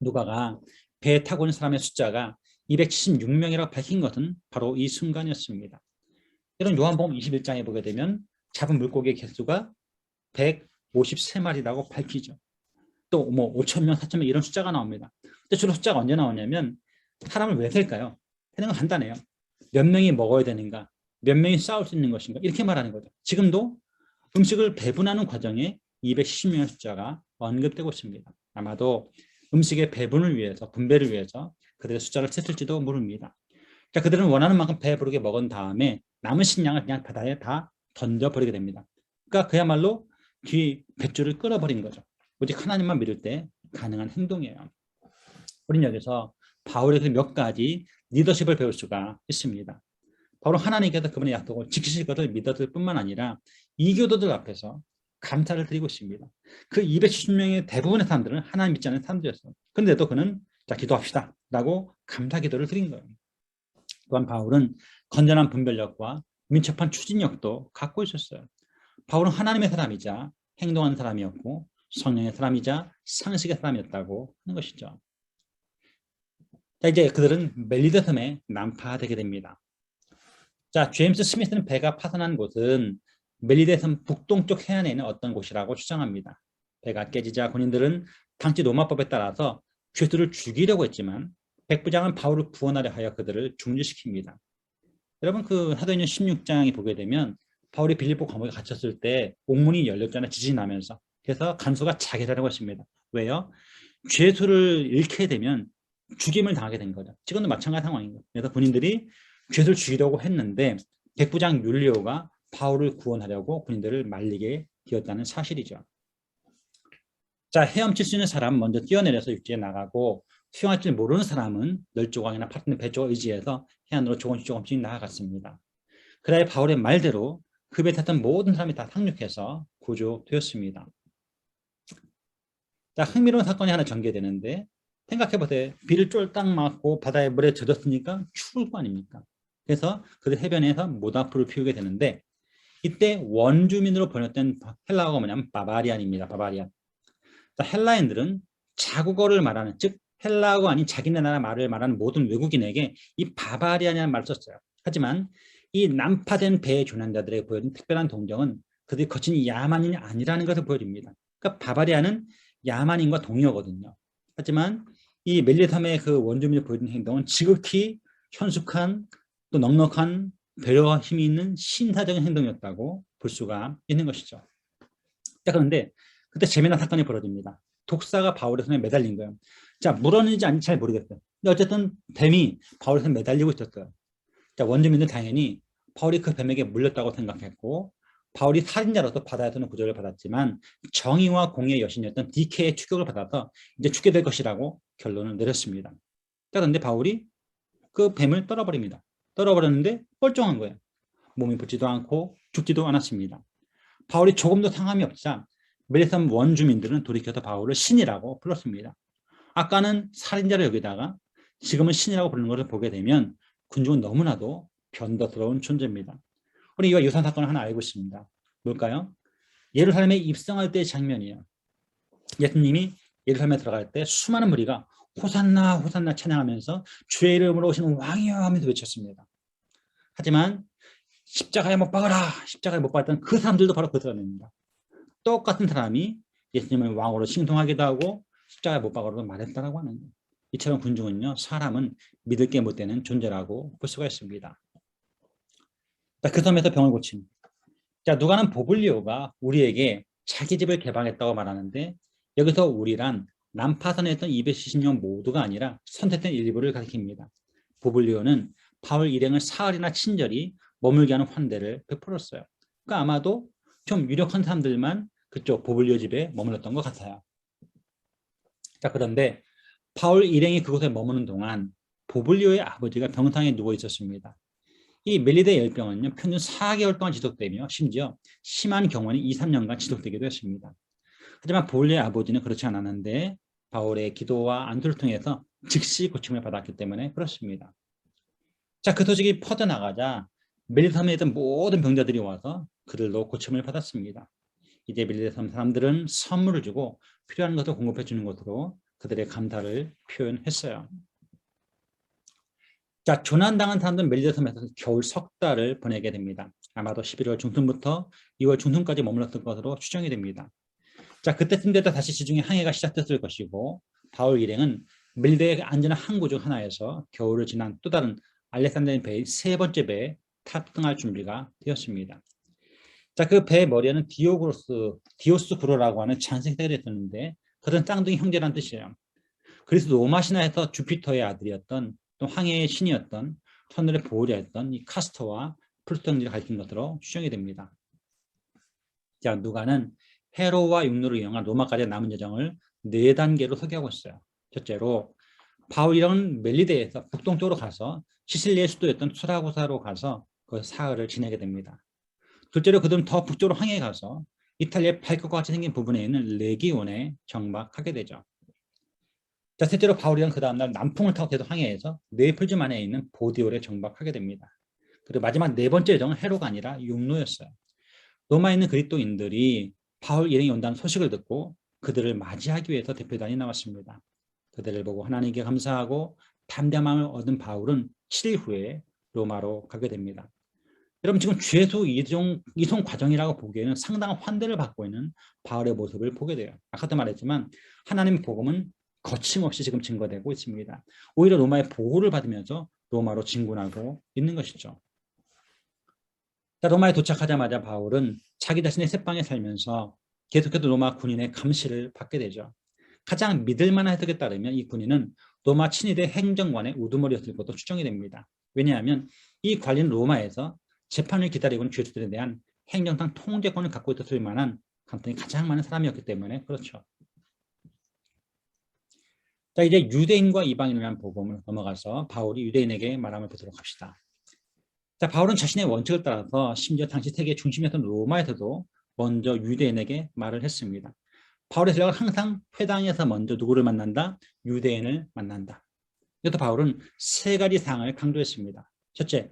누가가 배에 타고 있는 사람의 숫자가 276명이라고 밝힌 것은 바로 이 순간이었습니다. 이런 요한복음 21장에 보게 되면 잡은 물고기의 개수가 153마리라고 밝히죠. 또 5,000명, 4,000명 이런 숫자가 나옵니다. 근데 주로 숫자가 언제 나오냐면 사람을 왜 셀까요? 세는 건 간단해요. 몇 명이 먹어야 되는가? 몇 명이 싸울 수 있는 것인가? 이렇게 말하는 거죠. 지금도 음식을 배분하는 과정에 210명의 숫자가 언급되고 있습니다. 아마도 음식의 배분을 위해서, 분배를 위해서 그들의 숫자를 셌을지도 모릅니다. 자, 그들은 원하는 만큼 배부르게 먹은 다음에 남은 식량을 그냥 바다에 다 던져버리게 됩니다. 그러니까 그야말로 뱃줄을 끌어버린 거죠. 오직 하나님만 믿을 때 가능한 행동이에요. 우리는 여기서 바울에서 몇 가지 리더십을 배울 수가 있습니다. 바로 하나님께서 그분의 약속을 지키실 것을 믿었을 뿐만 아니라 이교도들 앞에서 감사를 드리고 있습니다. 그 270명의 대부분의 사람들은 하나님 믿지 않는 사람들이었어요. 그런데도 그는 자, 기도합시다 라고 감사 기도를 드린 거예요. 또한 바울은 건전한 분별력과 민첩한 추진력도 갖고 있었어요. 바울은 하나님의 사람이자 행동하는 사람이었고 성령의 사람이자 상식의 사람이었다고 하는 것이죠. 자, 이제 그들은 멜리드 섬에 난파되게 됩니다. 자, 제임스 스미스는 배가 파손한 곳은 멜리드 섬 북동쪽 해안에 있는 어떤 곳이라고 주장합니다. 배가 깨지자 군인들은 당시 로마법에 따라서 죄수를 죽이려고 했지만 백부장은 바울을 구원하려 하여 그들을 중지시킵니다. 여러분 그 사도행전 16장에 보게 되면 바울이 빌립보 감옥에 갇혔을 때 옥문이 열렸잖아요. 지진이 나면서. 그래서 간수가 자결하려고 했습니다. 왜요? 죄수를 잃게 되면 죽임을 당하게 된 거죠. 지금도 마찬가지 상황인 거예요. 그래서 군인들이 죄수를 죽이려고 했는데 백부장 율리오가 바울을 구원하려고 군인들을 말리게 되었다는 사실이죠. 자, 헤엄칠 수 있는 사람 먼저 뛰어내려서 육지에 나가고 수영할 줄 모르는 사람은 널조각이나 파트너 배 쪽을 의지해서 해안으로 조금씩 나아갔습니다. 그래 바울의 말대로 그 배에 탔던 모든 사람이 다 상륙해서 구조되었습니다. 자, 흥미로운 사건이 하나 전개되는데 생각해보세요. 비를 쫄딱 맞고 바다에 물에 젖었으니까 추울 거 아닙니까? 그래서 그들 해변에서 모닥불을 피우게 되는데 이때 원주민으로 번역된 헬라어가 뭐냐면 바바리안입니다. 바바리안. 자, 헬라인들은 자국어를 말하는 즉 헬라어가 아닌 자기네 나라 말을 말하는 모든 외국인에게 이 바바리안이라는 말을 썼어요. 하지만 이 난파된 배의 조난자들에게 보여준 특별한 동정은 그들이 거친 야만인이 아니라는 것을 보여줍니다. 그러니까 바바리안은 야만인과 동의어거든요. 하지만 이 멜리섬의 그 원주민이 보여준 행동은 지극히 현숙한 또 넉넉한 배려와 힘이 있는 신사적인 행동이었다고 볼 수가 있는 것이죠. 자, 그런데 그때 재미난 사건이 벌어집니다. 독사가 바울의 손에 매달린 거예요. 자, 물었는지 아닌지 잘 모르겠어요. 근데 어쨌든 뱀이 바울의 손에 매달리고 있었어요. 자, 원주민은 당연히 바울이 그 뱀에게 물렸다고 생각했고 바울이 살인자로서 바다에서는 구조를 받았지만 정의와 공의의 여신이었던 디케의 추격을 받아서 이제 죽게 될 것이라고 결론을 내렸습니다. 자, 그런데 바울이 그 뱀을 떨어버립니다. 떨어버렸는데 뻘쩡한 거예요. 몸이 붙지도 않고 죽지도 않았습니다. 바울이 조금 더 상함이 없자 멜리섬 원주민들은 돌이켜서 바울을 신이라고 불렀습니다. 아까는 살인자로 여기다가 지금은 신이라고 부르는 것을 보게 되면 군중은 너무나도 변덕스러운 존재입니다. 우리 이와 유사한 사건을 하나 알고 있습니다. 뭘까요? 예루살렘에 입성할 때의 장면이에요. 예수님이 예루살렘에 들어갈 때 수많은 무리가 호산나 호산나 찬양하면서 주의 이름으로 오시는 왕이여 하면서 외쳤습니다. 하지만 십자가에 못 박아라, 십자가에 못 박았던 그 사람들도 바로 그 사람입니다. 똑같은 사람이 예수님을 왕으로 칭송하기도 하고 십자가에 못 박아라고 말했다라고 하는 거예요. 이처럼 군중은요, 사람은 믿을 게 못 되는 존재라고 볼 수가 있습니다. 자, 그 섬에서 병을 고침. 자, 누가는 보블리오가 우리에게 자기 집을 개방했다고 말하는데 여기서 우리란 난파선에 있던 270명 모두가 아니라 선택된 일부를 가리킵니다. 보블리오는 바울 일행을 사흘이나 친절히 머물게 하는 환대를 베풀었어요. 그러니까 아마도 좀 유력한 사람들만 그쪽 보블리오 집에 머물렀던 것 같아요. 자, 그런데 바울 일행이 그곳에 머무는 동안 보블리오의 아버지가 병상에 누워 있었습니다. 이 멜리데 열병은요, 평균 4개월 동안 지속되며 심지어 심한 경우는 2, 3년간 지속되기도 했습니다. 하지만 보블리오의 아버지는 그렇지 않았는데 바울의 기도와 안수를 통해서 즉시 고침을 받았기 때문에 그렇습니다. 자, 그 소식이 퍼져나가자 멜리섬에 있던 모든 병자들이 와서 그들도 고침을 받았습니다. 이제 멜리섬 사람들은 선물을 주고 필요한 것을 공급해 주는 것으로 그들의 감사를 표현했어요. 자, 조난당한 사람들은 멜리섬에서 겨울 석 달을 보내게 됩니다. 아마도 11월 중순부터 2월 중순까지 머물렀을 것으로 추정이 됩니다. 자, 그때쯤 되다 다시 지중해 항해가 시작됐을 것이고 바울 일행은 멜리데의 안전한 항구 중 하나에서 겨울을 지난 또 다른 알렉산드리아 배의 세 번째 배에 탑승할 준비가 되었습니다. 자, 그 배의 머리에는 디오스 구로라고 하는 잔색 대가 있었는데 그들은 쌍둥이 형제란 뜻이에요. 그래서 로마 신화에서 주피터의 아들이었던 또 항해의 신이었던 하늘의 보호자였던 이 카스터와 플루토 형제를 가리킨 것으로 추정이 됩니다. 자, 누가는 헤로와 육로를 이용한 로마까지 남은 여정을 4단계로 소개하고 있어요. 첫째로 바울이랑 멜리데에서 북동쪽으로 가서 시실리의 수도였던 수라고사로 가서 그 사흘을 지내게 됩니다. 둘째로 그들은 더 북쪽으로 항해해 가서 이탈리아의 발끝과 같이 생긴 부분에 있는 레기온에 정박하게 되죠. 자, 셋째로 바울이는 그 다음날 남풍을 타고 계속 항해해서 네플즈 안에 있는 보디올에 정박하게 됩니다. 그리고 마지막 4번째 여정은 헤로가 아니라 육로였어요. 로마에 있는 그리스도인들이 바울 일행이 온다는 소식을 듣고 그들을 맞이하기 위해서 대표단이 나왔습니다. 그들을 보고 하나님께 감사하고 담대한 마음을 얻은 바울은 7일 후에 로마로 가게 됩니다. 여러분, 지금 죄수 이송 과정이라고 보기에는 상당한 환대를 받고 있는 바울의 모습을 보게 돼요. 아까도 말했지만 하나님의 복음은 거침없이 지금 증거되고 있습니다. 오히려 로마의 보호를 받으면서 로마로 진군하고 있는 것이죠. 자, 로마에 도착하자마자 바울은 자기 자신의 새방에 살면서 계속해서 로마 군인의 감시를 받게 되죠. 가장 믿을 만한 해석에 따르면 이 군인은 로마 친위대 행정관의 우두머리였을 것도 추정이 됩니다. 왜냐하면 이 관리는 로마에서 재판을 기다리고 있는 죄수들에 대한 행정상 통제권을 갖고 있었을 만한 간단히 가장 많은 사람이었기 때문에 그렇죠. 자, 이제 유대인과 이방인을 위한 복음을 넘어가서 바울이 유대인에게 말함을 보도록 합시다. 자, 바울은 자신의 원칙을 따라서 심지어 당시 세계의 중심이었던 로마에서도 먼저 유대인에게 말을 했습니다. 바울의 전략은 항상 회당에서 먼저 누구를 만난다? 유대인을 만난다. 이것도 바울은 3가지 사항을 강조했습니다. 첫째,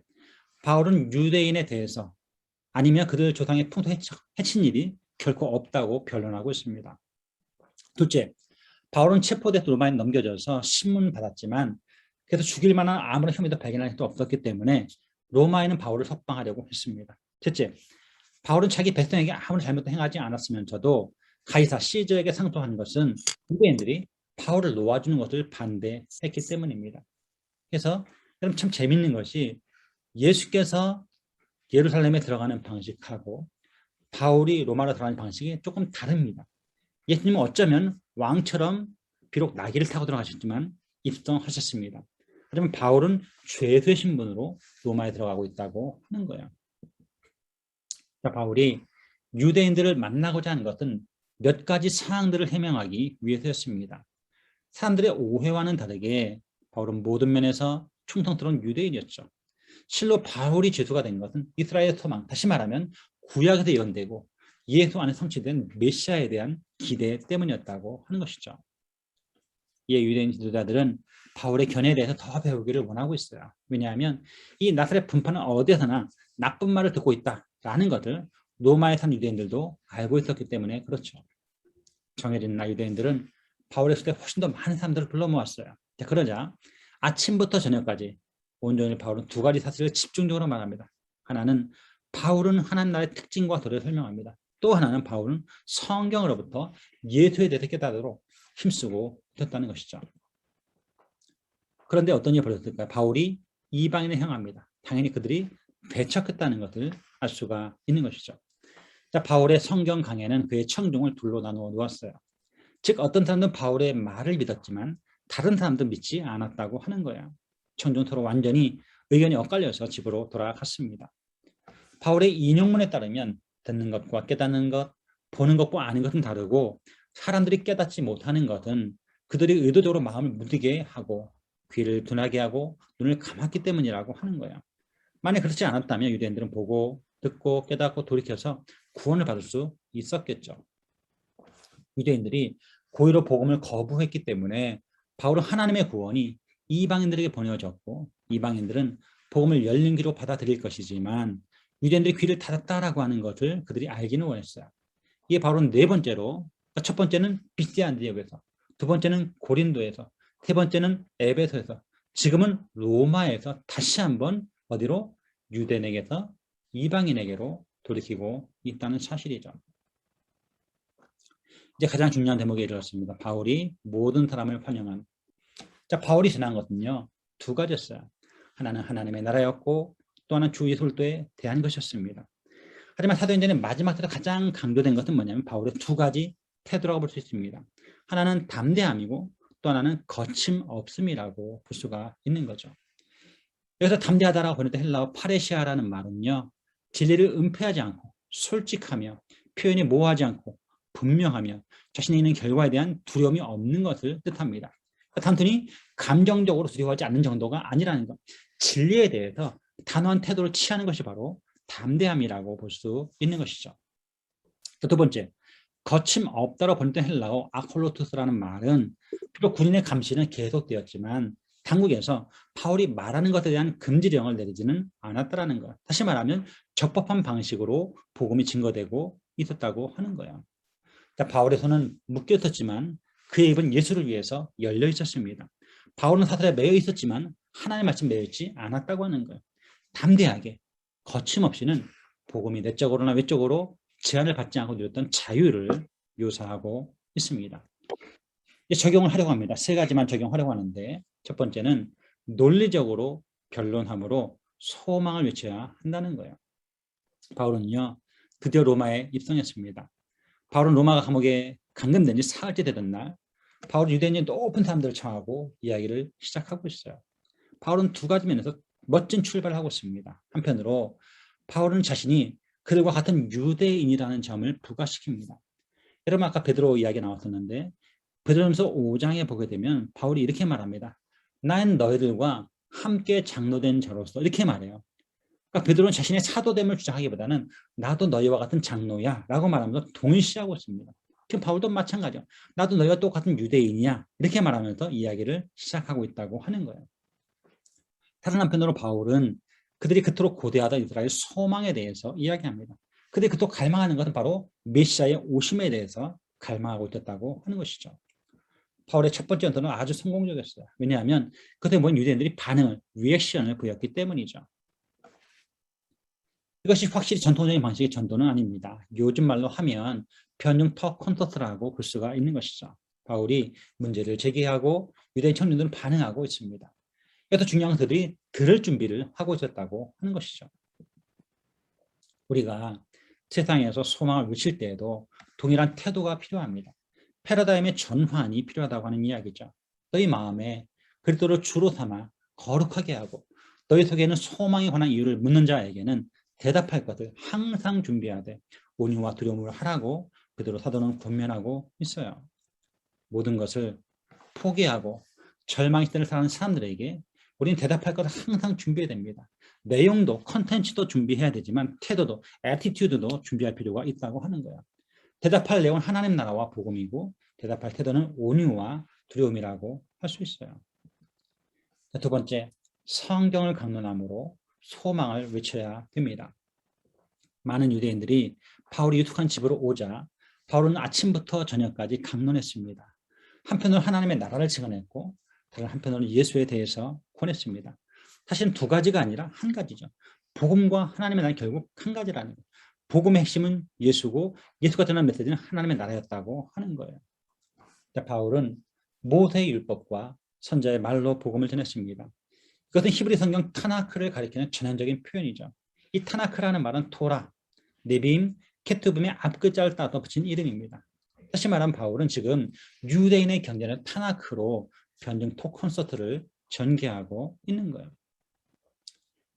바울은 유대인에 대해서 아니면 그들 조상의 풍토 해친 일이 결코 없다고 변론하고 있습니다. 둘째, 바울은 체포돼서 로마에 넘겨져서 신문 받았지만 그래서 죽일 만한 아무런 혐의도 발견할 수도 없었기 때문에 로마에는 바울을 석방하려고 했습니다. 셋째, 바울은 자기 백성에게 아무런 잘못도 행하지 않았으면서도 가이사 시저에게 상소한 것은 유대인들이 바울을 놓아주는 것을 반대했기 때문입니다. 그래서 여러분 참 재밌는 것이 예수께서 예루살렘에 들어가는 방식하고 바울이 로마로 들어가는 방식이 조금 다릅니다. 예수님은 어쩌면 왕처럼 비록 나귀를 타고 들어가셨지만 입성하셨습니다. 그러면 바울은 죄수의 신분으로 로마에 들어가고 있다고 하는 거예요. 자, 바울이 유대인들을 만나고자 하는 것은 몇 가지 사항들을 해명하기 위해서였습니다. 사람들의 오해와는 다르게 바울은 모든 면에서 충성스러운 유대인이었죠. 실로 바울이 죄수가 된 것은 이스라엘의 소망, 다시 말하면 구약에서 예언되고 예수 안에 성취된 메시아에 대한 기대 때문이었다고 하는 것이죠. 이에 유대인 지도자들은 바울의 견해에 대해서 더 배우기를 원하고 있어요. 왜냐하면 이 나사렛 분파는 어디서나 나쁜 말을 듣고 있다라는 것을 로마에 산 유대인들도 알고 있었기 때문에 그렇죠. 정해진 날 유대인들은 바울의 수대 훨씬 더 많은 사람들을 불러 모았어요. 그러자 아침부터 저녁까지 온종일 바울은 2가지 사실을 집중적으로 말합니다. 하나는 바울은 하나님 나라의 특징과 도를 설명합니다. 또 하나는 바울은 성경으로부터 예수에 대해서 깨닫도록 힘쓰고 있었다는 것이죠. 그런데 어떤 일이 벌어졌을까요? 바울이 이방인을 향합니다. 당연히 그들이 배척했다는 것을 알 수가 있는 것이죠. 자, 바울의 성경 강해는 그의 청중을 둘로 나누어 놓았어요. 즉 어떤 사람들은 바울의 말을 믿었지만 다른 사람들은 믿지 않았다고 하는 거예요. 청중 서로 완전히 의견이 엇갈려서 집으로 돌아갔습니다. 바울의 인용문에 따르면 듣는 것과 깨닫는 것, 보는 것과 아는 것은 다르고 사람들이 깨닫지 못하는 것은 그들이 의도적으로 마음을 무디게 하고 귀를 둔하게 하고 눈을 감았기 때문이라고 하는 거예요. 만약 그렇지 않았다면 유대인들은 보고 듣고 깨닫고 돌이켜서 구원을 받을 수 있었겠죠. 유대인들이 고의로 복음을 거부했기 때문에 바울은 하나님의 구원이 이방인들에게 보내어졌고 이방인들은 복음을 열린 귀로 받아들일 것이지만 유대인들이 귀를 닫았다라고 하는 것을 그들이 알기는 원했어요. 이게 바로 4번째로, 첫 번째는 비스디아 안디옥에서, 2번째는 고린도에서, 3번째는 에베소에서, 지금은 로마에서 다시 한번 어디로? 유대인에게서 이방인에게로 돌이키고 있다는 사실이죠. 이제 가장 중요한 대목에 이르렀습니다. 바울이 모든 사람을 환영한. 자, 바울이 지난 것은요 2가지였어요. 하나는 하나님의 나라였고 또 하나는 주 예수 그리스도에 대한 것이었습니다. 하지만 사도행전의 마지막 때로 가장 강조된 것은 뭐냐면 바울의 두 가지 태도라고 볼 수 있습니다. 하나는 담대함이고 또 하나는 거침없음이라고 볼 수가 있는 거죠. 여기서 담대하다라고 번역된 헬라어 파레시아라는 말은요, 진리를 은폐하지 않고 솔직하며 표현이 모호하지 않고 분명하며 자신이 있는 결과에 대한 두려움이 없는 것을 뜻합니다. 단순히 감정적으로 두려워하지 않는 정도가 아니라는 것, 진리에 대해서 단호한 태도를 취하는 것이 바로 담대함이라고 볼 수 있는 것이죠. 두 번째, 거침없다로 번역된 헬라어 아콜로투스라는 말은 비록 군인의 감시는 계속되었지만 당국에서 바울이 말하는 것에 대한 금지령을 내리지는 않았다라는 것. 다시 말하면 적법한 방식으로 복음이 증거되고 있었다고 하는 거예요. 자, 바울의 손은 묶여 있었지만 그의 입은 예수를 위해서 열려 있었습니다. 바울은 사슬에 매여 있었지만 하나님의 말씀 매여 있지 않았다고 하는 거예요. 담대하게 거침없이는 복음이 내적으로나 외적으로 제한을 받지 않고 누렸던 자유를 묘사하고 있습니다. 적용을 하려고 합니다. 세 가지만 적용하려고 하는데 첫 번째는 논리적으로 변론함으로 소망을 외쳐야 한다는 거예요. 바울은요, 드디어 로마에 입성했습니다. 바울은 로마 감옥에 감금된 지 사흘째 되던 날 바울은 유대인의 높은 사람들을 청하고 이야기를 시작하고 있어요. 바울은 두 가지 면에서 멋진 출발을 하고 있습니다. 한편으로 바울은 자신이 그들과 같은 유대인이라는 점을 부각시킵니다. 여러분 아까 베드로 이야기 나왔었는데 베드로전서 5장에 보게 되면 바울이 이렇게 말합니다. 나는 너희들과 함께 장로된 자로서 이렇게 말해요. 그러니까 베드로는 자신의 사도됨을 주장하기보다는 나도 너희와 같은 장로야 라고 말하면서 동일시하고 있습니다. 지금 바울도 마찬가지죠. 나도 너희와 똑같은 유대인이야 이렇게 말하면서 이야기를 시작하고 있다고 하는 거예요. 다른 한편으로 바울은 그들이 그토록 고대하던 이스라엘 소망에 대해서 이야기합니다. 그들이 그토록 갈망하는 것은 바로 메시아의 오심에 대해서 갈망하고 있었다고 하는 것이죠. 바울의 첫 번째 전도는 아주 성공적이었어요. 왜냐하면 그때 모인 유대인들이 반응을, 리액션을 보였기 때문이죠. 이것이 확실히 전통적인 방식의 전도는 아닙니다. 요즘 말로 하면 변증 터 콘서트라고 볼 수가 있는 것이죠. 바울이 문제를 제기하고 유대인 청년들은 반응하고 있습니다. 더 중요한 것들이 들을 준비를 하고 있었다고 하는 것이죠. 우리가 세상에서 소망을 외칠 때에도 동일한 태도가 필요합니다. 패러다임의 전환이 필요하다고 하는 이야기죠. 너희 마음에 그리스도를 주로 삼아 거룩하게 하고 너희 속에는 소망에 관한 이유를 묻는 자에게는 대답할 것을 항상 준비하되 온유와 두려움을 하라고 그대로 사도는 권면하고 있어요. 모든 것을 포기하고 절망의 시대를 사는 사람들에게 우리는 대답할 것을 항상 준비해야 됩니다. 내용도 컨텐츠도 준비해야 되지만 태도도 애티튜드도 준비할 필요가 있다고 하는 거예요. 대답할 내용은 하나님 나라와 복음이고 대답할 태도는 온유와 두려움이라고 할 수 있어요. 두 번째, 성경을 강론함으로 소망을 외쳐야 됩니다. 많은 유대인들이 바울이 유숙한 집으로 오자 바울은 아침부터 저녁까지 강론했습니다. 한편으로 하나님의 나라를 증언했고 다른 한편으로는 예수에 대해서 권했습니다. 사실은 두 가지가 아니라 한 가지죠. 복음과 하나님의 나라는 결국 한 가지라는 거예요. 복음의 핵심은 예수고 예수가 전한 메시지는 하나님의 나라였다고 하는 거예요. 바울은 모세의 율법과 선자의 말로 복음을 전했습니다. 이것은 히브리 성경 타나크를 가리키는 전형적인 표현이죠. 이 타나크라는 말은 토라, 네빔, 케투빔의 앞글자를 따서 붙인 이름입니다. 다시 말하면 바울은 지금 유대인의 경전을 타나크로 변증 토 콘서트를 전개하고 있는 거예요.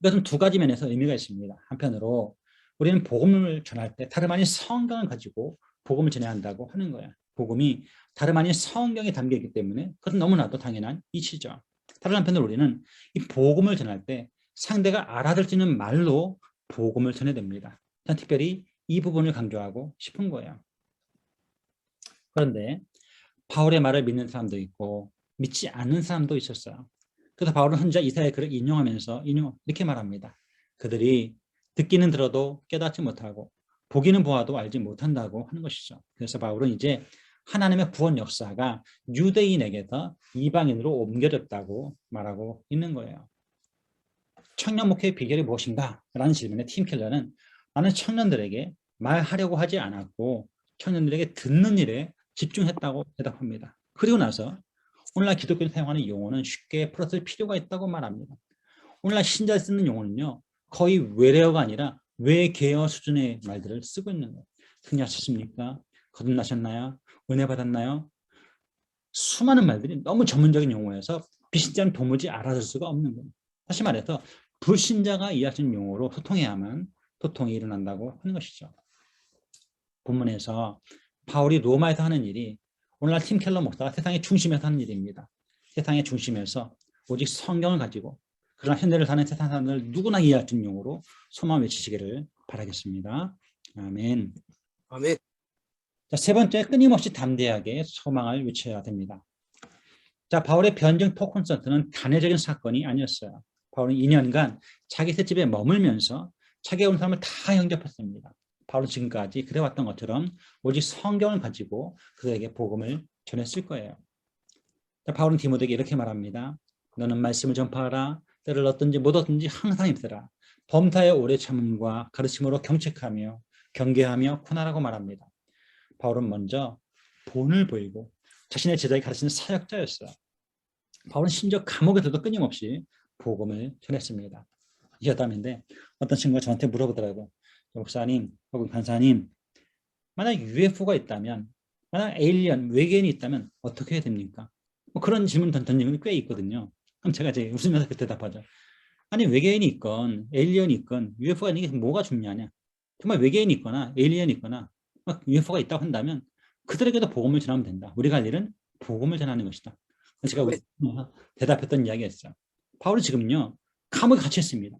이것은 두 가지 면에서 의미가 있습니다. 한편으로 우리는 복음을 전할 때 다름 아닌 성경을 가지고 복음을 전해야 한다고 하는 거예요. 복음이 다름 아닌 성경에 담겨있기 때문에 그것은 너무나도 당연한 이치죠. 다른 한편으로 우리는 이 복음을 전할 때 상대가 알아들 수 있는 말로 복음을 전해야 됩니다. 저는 특별히 이 부분을 강조하고 싶은 거예요. 그런데 바울의 말을 믿는 사람도 있고 믿지 않는 사람도 있었어요. 그래서 바울은 혼자 이사야의 글을 인용하면서 이렇게 말합니다. 그들이 듣기는 들어도 깨닫지 못하고 보기는 보아도 알지 못한다고 하는 것이죠. 그래서 바울은 이제 하나님의 구원 역사가 유대인에게서 이방인으로 옮겨졌다고 말하고 있는 거예요. 청년 목회의 비결이 무엇인가? 라는 질문에 팀 켈러는 나는 청년들에게 말하려고 하지 않았고 청년들에게 듣는 일에 집중했다고 대답합니다. 그리고 나서 오늘날 기독교인이 사용하는 용어는 쉽게 풀어쓸 필요가 있다고 말합니다. 오늘날 신자를 쓰는 용어는요. 거의 외래어가 아니라 외계어 수준의 말들을 쓰고 있는 거예요. 승리하셨습니까? 거듭나셨나요? 은혜 받았나요? 수많은 말들이 너무 전문적인 용어여서 비신자는 도무지 알아들 수가 없는 거예요. 다시 말해서 불신자가 이해할 수 있는 용어로 소통해야만 소통이 일어난다고 하는 것이죠. 본문에서 바울이 로마에서 하는 일이 오늘날 팀 켈러 목사가 세상의 중심에서 하는 일입니다. 세상의 중심에서 오직 성경을 가지고 그러나 현대를 사는 세상 사람들 누구나 이해할 수 있는 용어로 소망 외치시기를 바라겠습니다. 아멘. 아멘. 자, 세 번째, 끊임없이 담대하게 소망을 외쳐야 됩니다. 자, 바울의 변증 토 콘서트는 단회적인 사건이 아니었어요. 바울은 2년간 자기 셋집에 머물면서 자기가 온 사람을 다 영접했습니다. 바울은 지금까지 그래왔던 것처럼 오직 성경을 가지고 그들에게 복음을 전했을 거예요. 자, 바울은 디모데에게 이렇게 말합니다. 너는 말씀을 전파하라. 때를 얻든지 못 얻든지 항상 힘쓰라. 범사의 오래 참음과 가르침으로 경책하며 경계하며 쿠나라고 말합니다. 바울은 먼저 본을 보이고 자신의 제자에게 가르치는 사역자였어요. 바울은 심지어 감옥에서도 끊임없이 복음을 전했습니다. 이 여담인데 어떤 친구가 저한테 물어보더라고요. 목사님 혹은 간사님, 만약 UFO가 있다면, 만약 에일리언, 외계인이 있다면 어떻게 해야 됩니까? 뭐 그런 질문 던지는 분이 꽤 있거든요. 그럼 제가 이제 웃으면서 그 대답하죠. 아니 외계인이 있건 에일리언이 있건 UFO가 있는 게 뭐가 중요하냐? 정말 외계인이 있거나 에일리언이 있거나 막 UFO가 있다고 한다면 그들에게도 복음을 전하면 된다. 우리가 할 일은 복음을 전하는 것이다. 제가 대답했던 이야기였어요. 바울이 지금요 감옥에 갇혀 있습니다.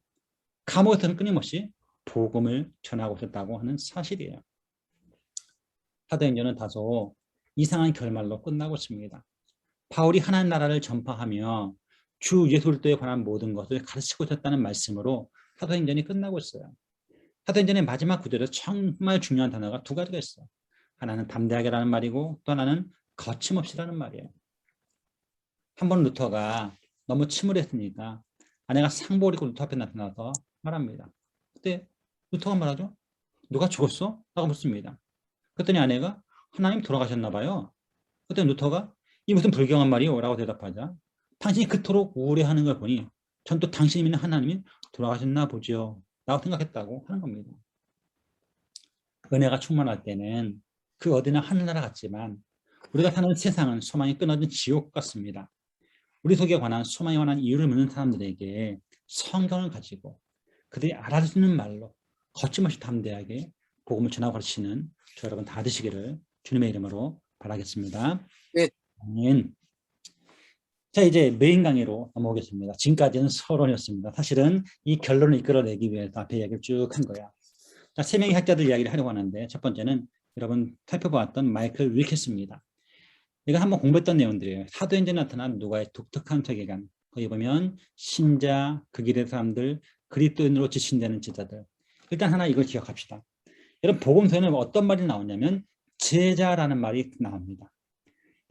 감옥에서는 끊임없이 복음을 전하고 있었다고 하는 사실이에요. 사도행전은 다소 이상한 결말로 끝나고 있습니다. 바울이 하나님 나라를 전파하며 주 예수 그리스도에 관한 모든 것을 가르치고 있었다는 말씀으로 사도행전이 끝나고 있어요. 사도행전의 마지막 구절에 정말 중요한 단어가 두 가지가 있어요. 하나는 담대하게라는 말이고 또 하나는 거침없이라는 말이에요. 한 번 루터가 너무 침울했으니까 아내가 상복을 입고 루터 앞에 나타나서 말합니다. 그때 루터가 말하죠. 누가 죽었어? 라고 묻습니다. 그랬더니 아내가 하나님 돌아가셨나 봐요. 그때 루터가 이 무슨 불경한 말이요? 라고 대답하자 당신이 그토록 우울해하는 걸 보니 전 또 당신이 믿는 하나님이 돌아가셨나 보죠. 라고 생각했다고 하는 겁니다. 은혜가 충만할 때는 그 어디나 하늘나라 같지만 우리가 사는 세상은 소망이 끊어진 지옥 같습니다. 우리 속에 관한 소망에 관한 이유를 묻는 사람들에게 성경을 가지고 그들이 알아들 수 있는 말로 거침없이 담대하게 복음을 전하고 가르치는 저 여러분 다 되시기를 주님의 이름으로 바라겠습니다. 네. 아멘. 자, 이제 메인 강의로 넘어오겠습니다. 지금까지는 서론이었습니다. 사실은 이 결론을 이끌어내기 위해서 앞에 이야기를 쭉 한 거야. 자, 세 명의 학자들 이야기를 하려고 하는데 첫 번째는 여러분 살펴보았던 마이클 윌키스입니다. 이거 한번 공부했던 내용들이에요. 사도행전에 나타난 누가의 독특한 세계관. 거기 보면 신자, 그 길의 사람들, 그리스도인으로 지칭되는 제자들. 일단 하나 이걸 기억합시다. 여러분 복음서에는 어떤 말이 나오냐면 제자라는 말이 나옵니다.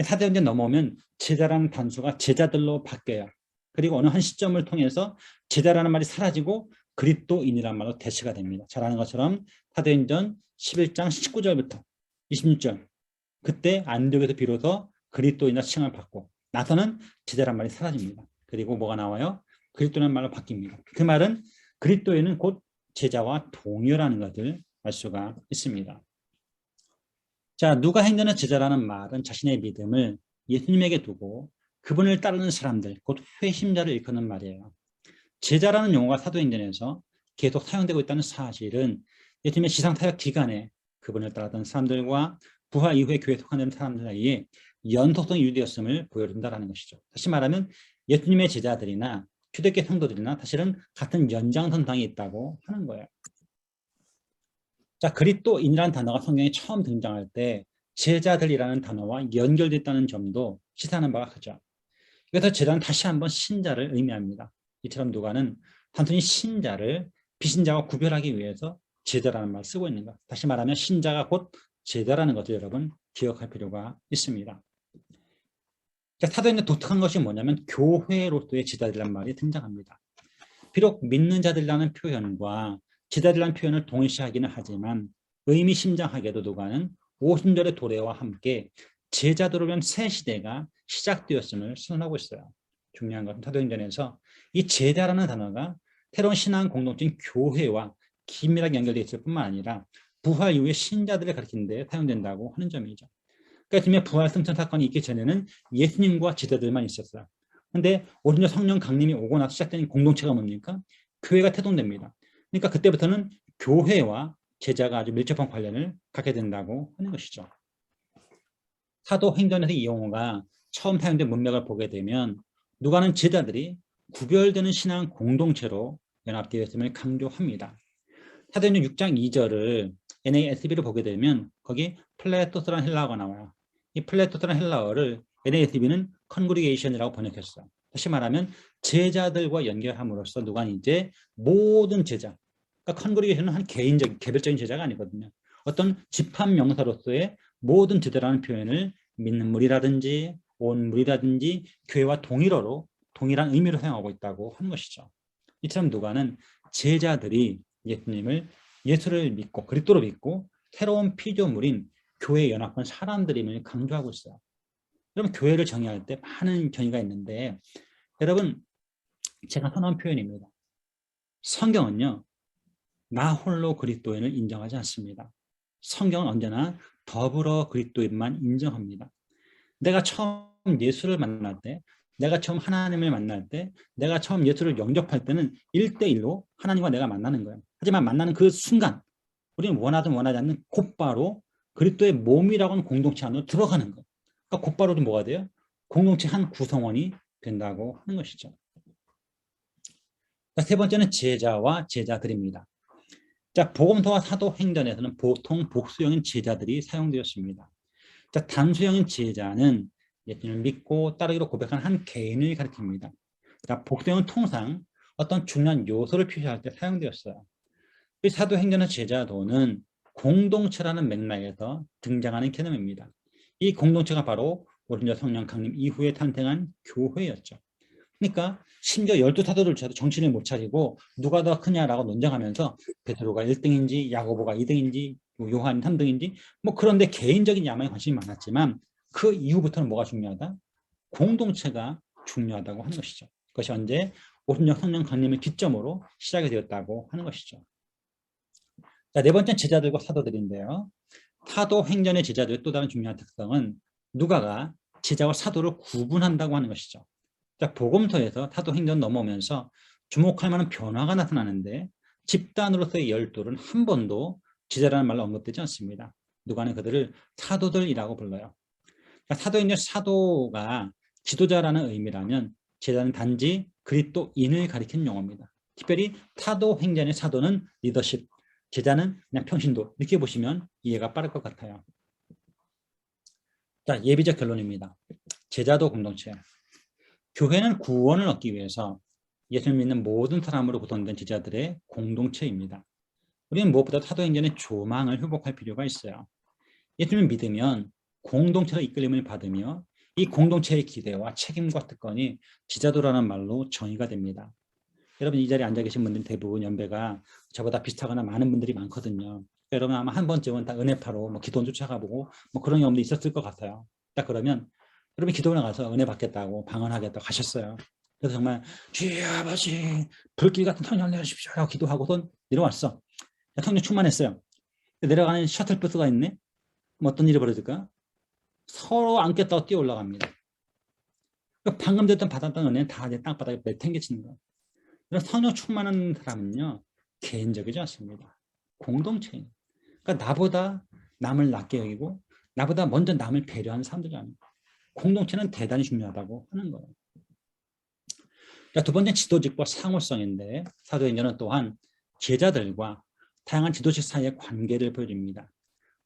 사도행전 넘어오면 제자라는 단수가 제자들로 바뀌어요. 그리고 어느 한 시점을 통해서 제자라는 말이 사라지고 그리스도인이라는 말로 대체가 됩니다. 잘 아는 것처럼 사도행전 11장 19절부터 26절 그때 안디옥에서 비로소 그리스도인이라 칭을 받고 나서는 제자란 말이 사라집니다. 그리고 뭐가 나와요? 그리스도라는 말로 바뀝니다. 그 말은 그리스도인은 곧 제자와 동료라는 것을 알 수가 있습니다. 자, 누가 행전의 제자라는 말은 자신의 믿음을 예수님에게 두고 그분을 따르는 사람들, 곧 회심자를 일컫는 말이에요. 제자라는 용어가 사도행전에서 계속 사용되고 있다는 사실은 예수님의 지상 사역 기간에 그분을 따랐던 사람들과 부활 이후에 교회에 속한 사람들 사이에 연속성이 유지되었음을 보여준다는 것이죠. 다시 말하면 예수님의 제자들이나 초대교회 성도들이나 사실은 같은 연장선상에 있다고 하는 거예요. 자, 그리스도인이라는 단어가 성경에 처음 등장할 때 제자들이라는 단어와 연결됐다는 점도 시사하는 바가 크죠. 그래서 제자는 다시 한번 신자를 의미합니다. 이처럼 누가는 단순히 신자를 비신자와 구별하기 위해서 제자라는 말을 쓰고 있는 것. 다시 말하면 신자가 곧 제자라는 것을 여러분 기억할 필요가 있습니다. 사도행전 독특한 것이 뭐냐면 교회로서의 제자들이라는 말이 등장합니다. 비록 믿는 자들이라는 표현과 제자들이라는 표현을 동일시하기는 하지만 의미심장하게도 누가는 오순절의 도래와 함께 제자들을 위한 새 시대가 시작되었음을 선언하고 있어요. 중요한 것은 사도행전에서 이 제자라는 단어가 새로운 신앙 공동체인 교회와 긴밀하게 연결되어 있을 뿐만 아니라 부활 이후에 신자들을 가리키는 데 사용된다고 하는 점이죠. 그러니까 부활 승천 사건이 있기 전에는 예수님과 제자들만 있었어요. 그런데 오른쪽 성령 강림이 오고 나서 시작된 공동체가 뭡니까? 교회가 태동됩니다. 그러니까 그때부터는 교회와 제자가 아주 밀접한 관련을 갖게 된다고 하는 것이죠. 사도행전에서 이 용어가 처음 사용된 문맥을 보게 되면 누가는 제자들이 구별되는 신앙 공동체로 연합되어 있음을 강조합니다. 사도행전 6장 2절을 NASB를 보게 되면 거기 플레토스라는 헬라어가 나와요. 이 플레토스라는 헬라어를 NASB는 컨그리게이션이라고 번역했어요. 다시 말하면 제자들과 연결함으로써 누가는 이제 모든 제자, 그러니까 컨그리게이션은 한 개인적인 개별적인 제자가 아니거든요. 어떤 집합 명사로서의 모든 제자라는 표현을 믿는 무리라든지 온 무리라든지 교회와 동일한 의미로 사용하고 있다고 하는 것이죠. 이처럼 누가는 제자들이 예수를 믿고 그리스도로 믿고 새로운 피조물인 교회에 연합한 사람들임을 강조하고 있어요. 여러분 교회를 정의할 때 많은 정의가 있는데 여러분 제가 선호한 표현입니다. 성경은요. 나 홀로 그리스도인을 인정하지 않습니다. 성경은 언제나 더불어 그리스도인만 인정합니다. 내가 처음 예수를 만날 때, 내가 처음 하나님을 만날 때, 내가 처음 예수를 영접할 때는 1대1로 하나님과 내가 만나는 거예요. 하지만 만나는 그 순간 우리는 원하든 원하지 않는 곧바로 그리스도의 몸이라고 하는 공동체 안으로 들어가는 거예요. 그러니까 곧바로도 뭐가 돼요? 공동체 한 구성원이 된다고 하는 것이죠. 세 번째는 제자와 제자들입니다. 자, 복음서와 사도행전에서는 보통 복수형인 제자들이 사용되었습니다. 자, 단수형인 제자는 예수님을 믿고 따르기로 고백한 한 개인을 가리킵니다. 자, 복수형은 통상 어떤 중요한 요소를 표시할 때 사용되었어요. 이 사도행전의 제자도는 공동체라는 맥락에서 등장하는 개념입니다. 이 공동체가 바로 오른쪽 성령 강림 이후에 탄생한 교회였죠. 그러니까 심지어 12사도들조차도 정신을 못 차리고 누가 더 크냐라고 논쟁하면서 베드로가 1등인지 야고보가 2등인지 요한이 3등인지 뭐 그런데 개인적인 야망에 관심이 많았지만 그 이후부터는 뭐가 중요하다? 공동체가 중요하다고 하는 것이죠. 그것이 언제 오순절 성령 강림을 기점으로 시작이 되었다고 하는 것이죠. 자, 네 번째는 제자들과 사도들인데요. 사도행전의 제자들의 또 다른 중요한 특성은 누가가 제자와 사도를 구분한다고 하는 것이죠. 자, 복음서에서 사도행전 넘어오면서 주목할 만한 변화가 나타나는데 집단으로서의 12는 한 번도 제자라는 말로 언급되지 않습니다. 누가는 그들을 사도들이라고 불러요. 그러니까 사도행전 사도가 지도자라는 의미라면 제자는 단지 그리스도인을 가리키는 용어입니다. 특별히 사도행전의 사도는 리더십, 제자는 그냥 평신도 이렇게 보시면 이해가 빠를 것 같아요. 자, 예비적 결론입니다. 제자도 공동체. 교회는 구원을 얻기 위해서 예수를 믿는 모든 사람으로 구성된 제자들의 공동체입니다. 우리는 무엇보다 사도행전의 조망을 회복할 필요가 있어요. 예수를 믿으면 공동체로 이끌림을 받으며 이 공동체의 기대와 책임과 특권이 제자도라는 말로 정의가 됩니다. 여러분 이 자리에 앉아 계신 분들 대부분 연배가 저보다 비슷하거나 많은 분들이 많거든요. 여러분 아마 한 번쯤은 다 은혜파로 뭐 기도 쫓아가보고 뭐 그런 경험도 있었을 것 같아요. 딱 그러면 여러분 기도 나가서 은혜 받겠다고 방언하겠다고 가셨어요. 그래서 정말 주여 아버지 불길 같은 성령 내려주십시오 하고 기도하고선 내려왔어. 성령 충만했어요. 내려가는 셔틀버스가 있네. 뭐 어떤 일이 벌어질까? 서로 안겠다고 뛰어 올라갑니다. 방금 됐던 받았던 은혜는 다 이제 땅바닥에 내팽개치는 거예요. 그래서 성령 충만한 사람은요 개인적이지 않습니다. 공동체인. 그러니까 나보다 남을 낮게 여기고 나보다 먼저 남을 배려하는 사람들이 아니에요. 공동체는 대단히 중요하다고 하는 거예요. 자, 두 번째 지도직과 상호성인데 사도행전은 또한 제자들과 다양한 지도직 사이의 관계를 보여줍니다.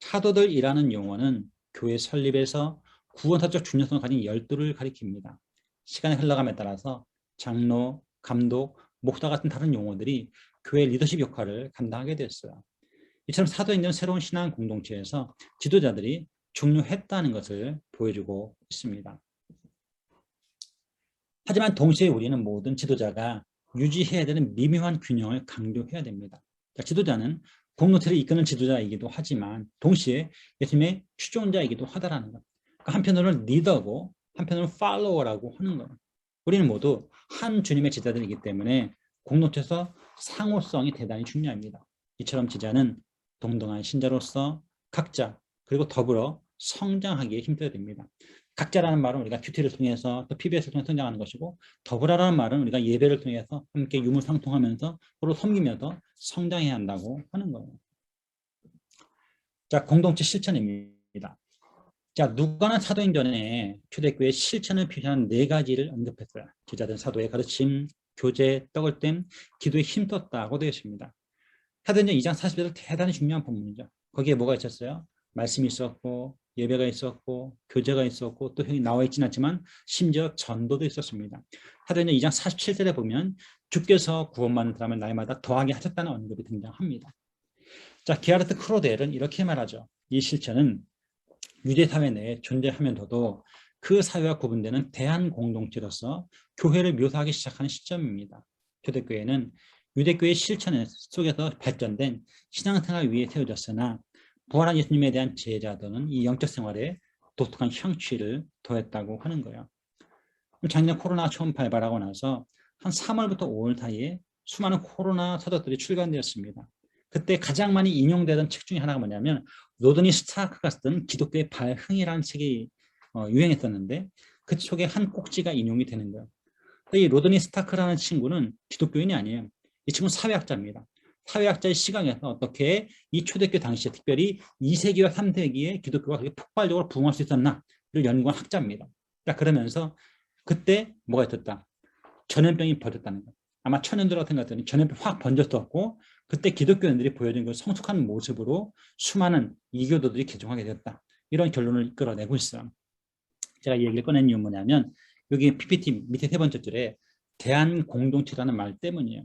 사도들이라는 용어는 교회 설립에서 구원사적 중요성을 가진 12를 가리킵니다. 시간이 흘러감에 따라서 장로, 감독, 목사 같은 다른 용어들이 교회 리더십 역할을 감당하게 됐어요. 이처럼 사도행전은 새로운 신앙 공동체에서 지도자들이 중요했다는 것을 보여주고 있습니다. 하지만 동시에 우리는 모든 지도자가 유지해야 되는 미묘한 균형을 강조해야 됩니다. 지도자는 공동체를 이끄는 지도자이기도 하지만 동시에 예수님의 추종자이기도 하다라는 것. 그러니까 한편으로는 리더고 한편으로는 팔로워라고 하는 거예요. 우리는 모두 한 주님의 제자들이기 때문에 공동체에서 상호성이 대단히 중요합니다. 이처럼 제자는 동등한 신자로서 각자 그리고 더불어 성장하기에 힘써야 됩니다. 각자라는 말은 우리가 큐티를 통해서 또 PBS를 통해서 성장하는 것이고, 더불어라는 말은 우리가 예배를 통해서 함께 유무상통하면서 서로 섬기면서 성장해야 한다고 하는 거예요. 자, 공동체 실천입니다. 자, 누가는 사도행전에 초대교회 실천을 표시하는 4가지를 언급했어요. 제자들 사도의 가르침, 교제, 떡을 뗀, 기도에 힘썼다고 되어 있습니다. 사도행전 2장 40절은 대단히 중요한 본문이죠. 거기에 뭐가 있었어요? 말씀이 있었고, 예배가 있었고, 교제가 있었고, 또 형이 나와 있지는 않지만 심지어 전도도 있었습니다. 사도행전 2장 47절에 보면 주께서 구원받는 사람을 날마다 더하게 하셨다는 언급이 등장합니다. 자, 게하르트 크로델은 이렇게 말하죠. 이 실천은 유대 사회 내에 존재하면서도 그 사회와 구분되는 대한 공동체로서 교회를 묘사하기 시작하는 시점입니다. 초대교회는 유대교회의 실천 속에서 발전된 신앙생활 위에 세워졌으나 부활한 예수님에 대한 제자들은 이 영적 생활에 독특한 향취를 더했다고 하는 거예요. 작년 코로나 처음 발발하고 나서 한 3월부터 5월 사이에 수많은 코로나 서적들이 출간되었습니다. 그때 가장 많이 인용되던 책 중에 하나가 뭐냐면 로드니 스타크가 쓴 기독교의 발흥이라는 책이 유행했었는데, 그 책의 한 꼭지가 인용이 되는 거예요. 이 로드니 스타크라는 친구는 기독교인이 아니에요. 이 친구는 사회학자입니다. 사회학자의 시각에서 어떻게 이 초대교회 당시에 특별히 2세기와 3세기에 기독교가 그렇게 폭발적으로 부흥할 수 있었나를 연구한 학자입니다. 그러면서 그때 뭐가 있었다? 전염병이 번졌다는 거예요. 아마 천연두라고 생각했더니 전염병 확 번졌었고, 그때 기독교인들이 보여준 그 성숙한 모습으로 수많은 이교도들이 개종하게 되었다. 이런 결론을 이끌어내고 있어요. 제가 이 얘기를 꺼낸 이유는 뭐냐면 여기 PPT 밑에 3번째 줄에 대한공동체라는 말 때문이에요.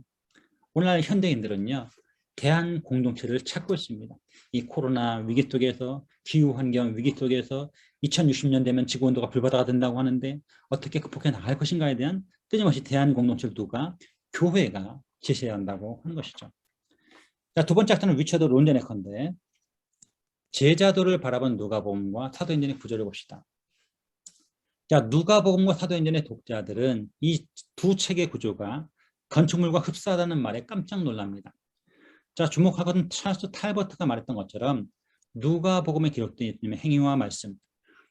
오늘날 현대인들은요, 대한공동체를 찾고 있습니다. 이 코로나 위기 속에서, 기후환경 위기 속에서 2060년 되면 지구온도가 불바다가 된다고 하는데 어떻게 극복해 나갈 것인가에 대한 끊임없이 대한공동체를 누가? 교회가 제시해야 한다고 하는 것이죠. 자, 2번째 학자는 리처드 론제네커인데, 제자도를 바라본 누가복음과 사도행전의 구조를 봅시다. 자, 누가복음과 사도행전의 독자들은 이 2책의 구조가 건축물과 흡사하다는 말에 깜짝 놀랍니다. 자, 주목할 것은 찰스 탈버트가 말했던 것처럼 누가복음에 기록된 예수님의 행위와 말씀,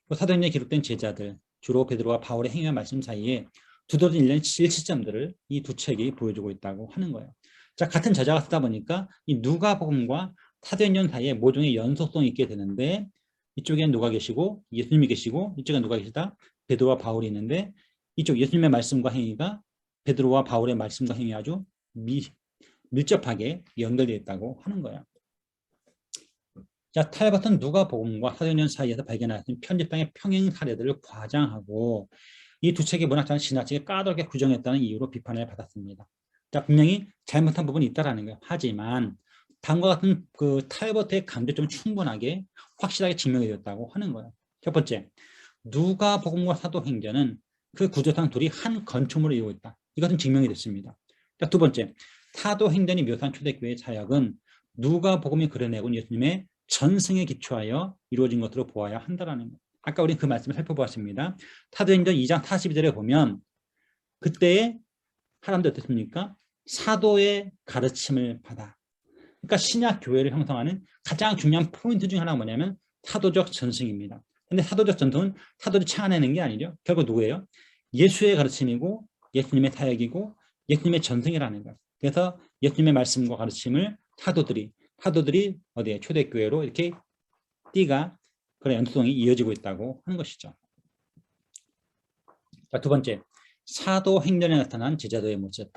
또 사도행전에 기록된 제자들, 주로 베드로와 바울의 행위와 말씀 사이에 두드러진 일치점들을 이 2책이 보여주고 있다고 하는 거예요. 자, 같은 저자가 쓰다 보니까 이 누가복음과 사도행전 사이에 모종의 연속성이 있게 되는데, 이쪽엔 누가 계시고 예수님이 계시고 이쪽엔 누가 계시다? 베드로와 바울이 있는데, 이쪽 예수님의 말씀과 행위가 베드로와 바울의 말씀과 행위 아주 밀접하게 연결되어 있다고 하는 거예요. 자, 탈버트는 누가복음과 사도행전 사이에서 발견하신 편집상의 평행 사례들을 과장하고 이 2책의 문학자는 지나치게 까다롭게 규정했다는 이유로 비판을 받았습니다. 자, 분명히 잘못한 부분이 있다라는 거예요. 하지만 다음과 같은 그 탈버트의 강조점은 충분하게 확실하게 증명이 되었다고 하는 거예요. 첫 번째, 누가복음과 사도행전은 그 구조상 둘이 한 건축물을 이루고 있다. 이것은 증명이 됐습니다. 자, 2번째, 사도행전이 묘사한 초대교회의 사역은 누가복음이 그려내고 예수님의 전승에 기초하여 이루어진 것으로 보아야 한다라는 거예요. 아까 우리 그 말씀을 살펴보았습니다. 사도행전 2장 42절에 보면 그때의 사람들 어땠습니까? 사도의 가르침을 받아. 그러니까 신약 교회를 형성하는 가장 중요한 포인트 중 하나가 뭐냐면 사도적 전승입니다. 근데 사도적 전승은 사도들이 창안해낸 게 아니죠. 결국 누구예요? 예수의 가르침이고 예수님의 사역이고 예수님의 전승이라는 거예요. 그래서 예수님의 말씀과 가르침을 사도들이 어디에 초대교회로 이렇게 띠가 그런 연속성이 이어지고 있다고 하는 것이죠. 자, 2번째, 사도행전에 나타난 제자도의 모습.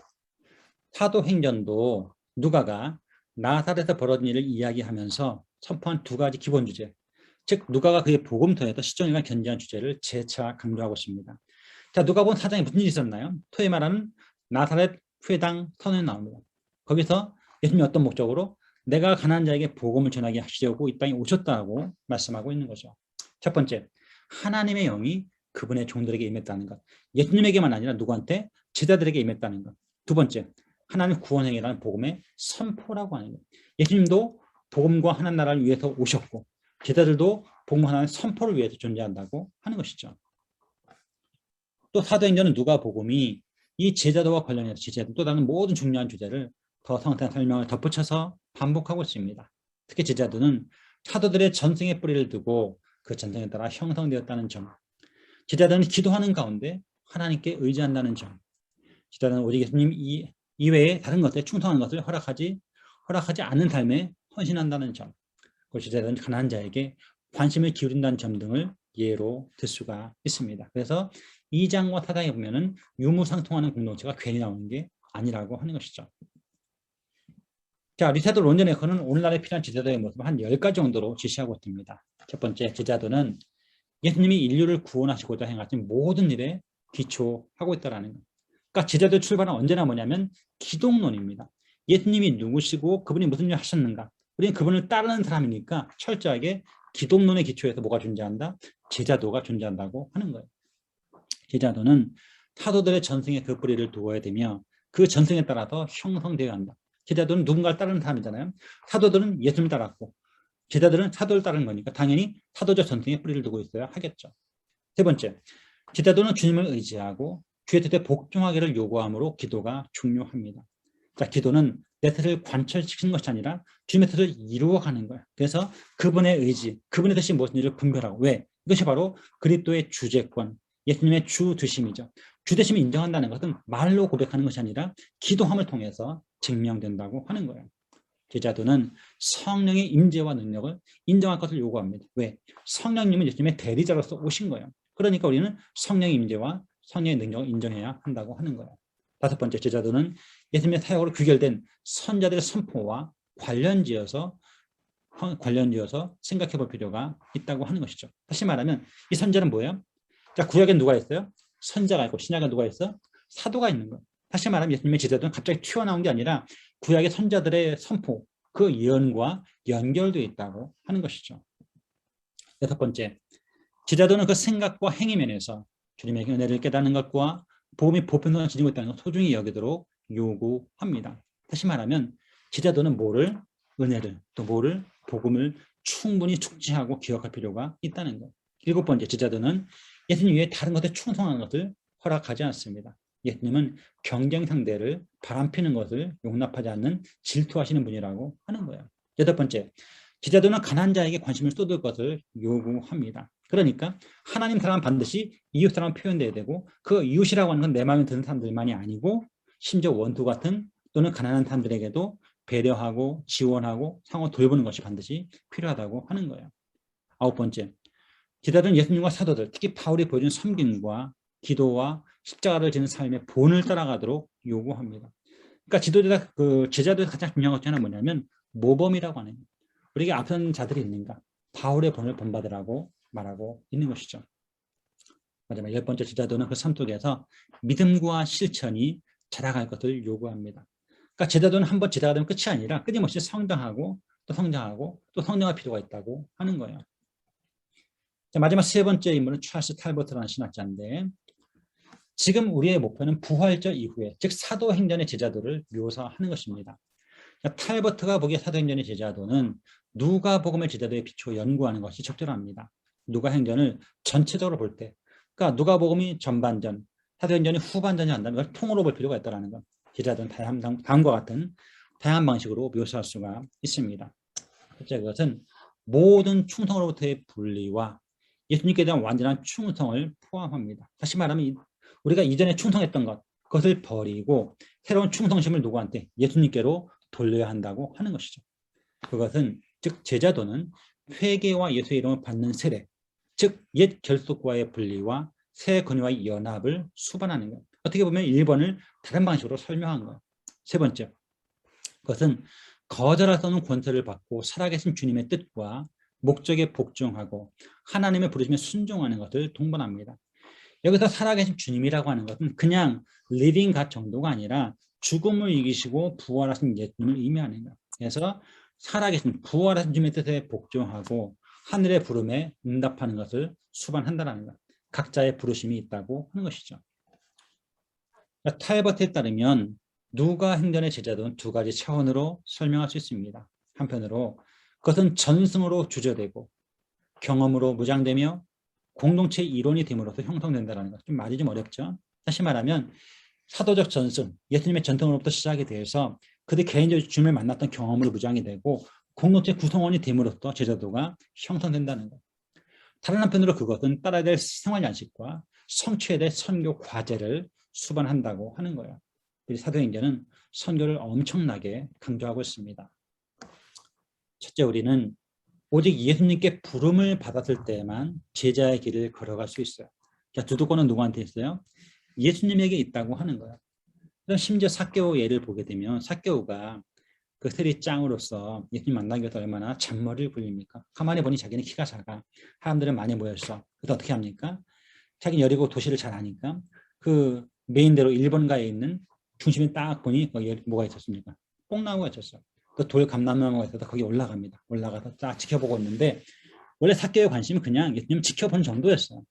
사도행전도 누가가 나사렛에서 벌어진 일을 이야기하면서 선포한 2가지 기본 주제, 즉 누가가 그의 복음서에서 시종일관 견지한 주제를 재차 강조하고 있습니다. 자, 누가복음 4장에 무슨 일이 있었나요? 소위 말하는 나사렛 회당 선언이 나옵니다. 거기서 예수님이 어떤 목적으로 내가 가난한 자에게 복음을 전하게 하시려고 이 땅에 오셨다고 말씀하고 있는 거죠. 첫 번째, 하나님의 영이 그분의 종들에게 임했다는 것. 예수님에게만 아니라 누구한테? 제자들에게 임했다는 것. 2번째, 하나님 구원행위라는 복음의 선포라고 하는 것. 예수님도 복음과 하나님 나라를 위해서 오셨고 제자들도 복음 하나님의 선포를 위해서 존재한다고 하는 것이죠. 또 사도행전은 누가복음이 이 제자도와 관련해서 제시했던 또 다른 모든 중요한 주제를 더 상세한 설명을 덧붙여서 반복하고 있습니다. 특히 제자도는 사도들의 전승의 뿌리를 두고 그 전승에 따라 형성되었다는 점, 제자들은 기도하는 가운데 하나님께 의지한다는 점, 제자들은 오직 예수님 이외에 다른 것에 충성하는 것을 허락하지 않는 삶에 헌신한다는 점, 그리고 제자들은 가난한 자에게 관심을 기울인다는 점 등을 예로 들 수가 있습니다. 그래서 2장과 4장에 보면은 유무상통하는 공동체가 괜히 나오는 게 아니라고 하는 것이죠. 자, 리차드 론전에서는 오늘날에 필요한 제자도의 모습을 한 10가지 정도로 제시하고 있습니다. 첫 번째, 제자도는 예수님이 인류를 구원하시고자 행하신 모든 일에 기초하고 있다는 것. 그러니까 제자도의 출발은 언제나 뭐냐면 기독론입니다. 예수님이 누구시고 그분이 무슨 일을 하셨는가. 우리는 그분을 따르는 사람이니까 철저하게 기독론의 기초에서 뭐가 존재한다? 제자도가 존재한다고 하는 거예요. 제자도는 사도들의 전승에 그 뿌리를 두어야 되며 그 전승에 따라서 형성되어야 한다. 제자도는 누군가를 따르는 사람이잖아요. 사도들은 예수님을 따랐고 제자들은 사도를 따르는 거니까 당연히 사도적 전승에 뿌리를 두고 있어야 하겠죠. 세 번째, 제자도는 주님을 의지하고 주의 뜻에 복종하기를 요구함으로 기도가 중요합니다. 자, 기도는 내 뜻을 관철시키는 것이 아니라 주님의 뜻을 이루어가는 거예요. 그래서 그분의 의지, 그분의 뜻이 무엇인지를 분별하고, 왜? 이것이 바로 그리스도의 주제권, 예수님의 주 되심이죠. 주 되심을 인정한다는 것은 말로 고백하는 것이 아니라 기도함을 통해서 증명된다고 하는 거예요. 제자도는 성령의 임재와 능력을 인정할 것을 요구합니다. 왜? 성령님은 예수님의 대리자로서 오신 거예요. 그러니까 우리는 성령의 임재와 성령의 능력을 인정해야 한다고 하는 거예요. 다섯 번째, 제자도는 예수님의 사역으로 귀결된 선자들의 선포와 관련지어서 생각해 볼 필요가 있다고 하는 것이죠. 다시 말하면 이 선자는 뭐예요? 자, 구약엔 누가 있어요? 선자가 있고 신약에 누가 있어? 사도가 있는 거예요. 다시 말하면 예수님의 제자도는 갑자기 튀어나온 게 아니라 구약의 선자들의 선포, 그 예언과 연결되어 있다고 하는 것이죠. 여섯 번째, 제자도는 그 생각과 행위 면에서 주님의 은혜를 깨닫는 것과 복음이 보편성을 지니고 있다는 것 소중히 여기도록 요구합니다. 다시 말하면 제자도는 뭐를? 은혜를, 또 뭐를? 복음을 충분히 축지하고 기억할 필요가 있다는 것. 일곱 번째, 제자도는 예수님 외에 다른 것에 충성하는 것을 허락하지 않습니다. 예수님은 경쟁 상대를 바람피는 것을 용납하지 않는 질투하시는 분이라고 하는 거예요. 여덟 번째, 제자도는 가난한 자에게 관심을 쏟을 것을 요구합니다. 그러니까 하나님 사람은 반드시 이웃 사람 표현돼야 되고, 그 이웃이라고 하는 건 내 마음에 드는 사람들만이 아니고 심지어 원수 같은 또는 가난한 사람들에게도 배려하고 지원하고 상호 돌보는 것이 반드시 필요하다고 하는 거예요. 아홉 번째, 제자들은 예수님과 사도들, 특히 바울이 보여준 섬김과 기도와 십자가를 지는 삶의 본을 따라가도록 요구합니다. 그러니까 제자들의 가장 중요한 것 중에 하나는 뭐냐면 모범이라고 하는 거예요. 우리에게 앞선 자들이 있는가? 바울의 본을 본받으라고 말하고 있는 것이죠. 마지막 열 번째, 제자도는 그 삶 속에서 믿음과 실천이 자라갈 것을 요구합니다. 그러니까 제자도는 한번 제자가 되면 끝이 아니라 끊임없이 성장하고 또 성장하고 또 성장할 필요가 있다고 하는 거예요. 자, 마지막 세 번째 인물은 찰스 탈버트라는 신학자인데, 지금 우리의 목표는 부활절 이후에, 즉 사도행전의 제자도를 묘사하는 것입니다. 자, 탈버트가 보기에 사도행전의 제자도는 누가복음의 제자도에 비추어 연구하는 것이 적절합니다. 누가행전을 전체적으로 볼 때, 그러니까 누가복음이 전반전, 사도행전이 후반전이 한다는 걸 통으로 볼 필요가 있다는 것. 제자도는 다음과 같은 다양한 방식으로 묘사할 수가 있습니다. 첫째, 그것은 모든 충성으로부터의 분리와 예수님께 대한 완전한 충성을 포함합니다. 다시 말하면 우리가 이전에 충성했던 것, 그것을 버리고 새로운 충성심을 누구한테? 예수님께로 돌려야 한다고 하는 것이죠. 그것은 즉 제자도는 회개와 예수의 이름을 받는 세례, 즉 옛 결속과의 분리와 새 권위와의 연합을 수반하는 것. 어떻게 보면 1번을 다른 방식으로 설명한 거예요. 세 번째, 그것은 거절할 수 없는 권세를 받고 살아계신 주님의 뜻과 목적에 복종하고 하나님의 부르심에 순종하는 것을 동반합니다. 여기서 살아계신 주님이라고 하는 것은 그냥 living God 정도가 아니라 죽음을 이기시고 부활하신 예수님을 의미하는 거예요. 그래서 살아계신 부활하신 주님의 뜻에 복종하고 하늘의 부름에 응답하는 것을 수반한다는 것. 각자의 부르심이 있다고 하는 것이죠. 탈버트에 따르면 누가행전의 제자도는 두 가지 차원으로 설명할 수 있습니다. 한편으로 그것은 전승으로 주저되고 경험으로 무장되며 공동체 이론이 됨으로써 형성된다는 것. 좀 말이 좀 어렵죠. 다시 말하면 사도적 전승, 예수님의 전승으로부터 시작이 되어서 그들 개인적으로 주님을 만났던 경험으로 무장이 되고 공동체 구성원이 됨으로써 제자도가 형성된다는 것. 다른 한편으로 그것은 따라야 될 생활 양식과 성취해야 될 선교 과제를 수반한다고 하는 거예요. 우리 사도행전은 선교를 엄청나게 강조하고 있습니다. 첫째, 우리는 오직 예수님께 부름을 받았을 때만 제자의 길을 걸어갈 수 있어요. 자, 주도권은 누구한테 있어요? 예수님에게 있다고 하는 거예요. 그럼 심지어 삭개오 예를 보게 되면 삭개오가 그 세리 짱으로서 예수님 만나기 위해서 얼마나 잔머리를 굴립니까? 가만히 보니 자기는 키가 작아. 사람들은 많이 모였어. 그래서 어떻게 합니까? 자기는 여리고 도시를 잘 아니까 그 메인대로 1번가에 있는 중심에 딱 보니 거기 뭐가 있었습니까? 뽕나무가 있었어. 그 돌 감람나무가 있어서 거기 올라갑니다. 올라가서 딱 지켜보고 있는데 원래 삭개오의 관심은 그냥 예수님 지켜본 정도였어요.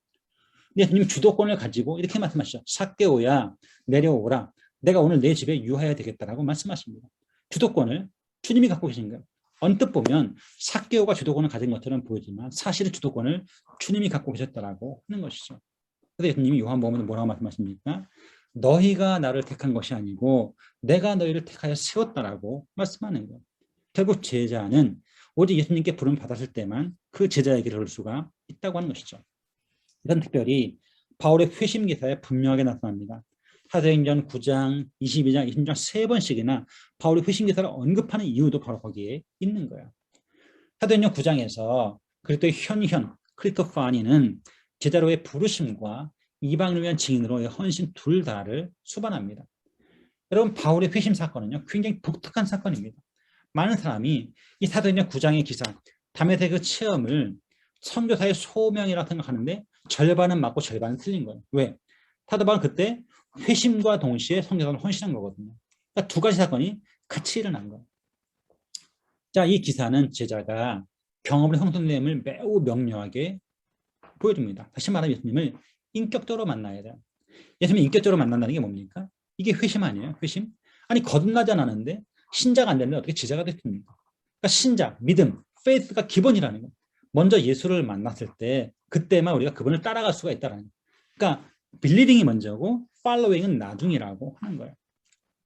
근데 예수님이 주도권을 가지고 이렇게 말씀하시죠. 삭개오야 내려오라. 내가 오늘 내 집에 유하여야 되겠다라고 말씀하십니다. 주도권을 주님이 갖고 계신 거예요. 언뜻 보면 삭개오가 주도권을 가진 것처럼 보이지만 사실은 주도권을 주님이 갖고 계셨다라고 하는 것이죠. 그래서 예수님이 요한복음에 뭐라고 말씀하십니까? 너희가 나를 택한 것이 아니고 내가 너희를 택하여 세웠다라고 말씀하는 거예요. 결국 제자는 오직 예수님께 부름 받았을 때만 그 제자에게 이를 수가 있다고 하는 것이죠. 이건 특별히 바울의 회심 기사에 분명하게 나타납니다. 사도행전 9장, 22장, 26장 세 번씩이나 바울의 회심 기사를 언급하는 이유도 바로 거기에 있는 거예요. 사도행전 9장에서 그리스도의 현현, 크리스토파니는 제자로의 부르심과 이방을 위한 증인으로의 헌신 둘 다를 수반합니다. 여러분, 바울의 회심 사건은요, 굉장히 독특한 사건입니다. 많은 사람이 이 사도행전 9장의 기사, 담에서의 그 체험을 선교사의 소명이라고 생각하는데 절반은 맞고 절반은 틀린 거예요. 왜? 사도 바울은 그때 회심과 동시에 선교사를 헌신한 거거든요. 그러니까 두 가지 사건이 같이 일어난 거예요. 자, 이 기사는 제자가 경험으로 형성됨을 매우 명료하게 보여줍니다. 다시 말하면 예수님을 인격적으로 만나야 돼요. 예수님을 인격적으로 만난다는 게 뭡니까? 이게 회심 아니에요? 회심? 아니, 거듭나지 않았는데 신자가 안 되는데 어떻게 제자가 됐습니까? 그러니까 신자, 믿음, 페이스가 기본이라는 거예요. 먼저 예수를 만났을 때 그때만 우리가 그분을 따라갈 수가 있다는 거예요. 그러니까 빌리빙이 먼저고 팔로잉은 나중이라고 하는 거예요.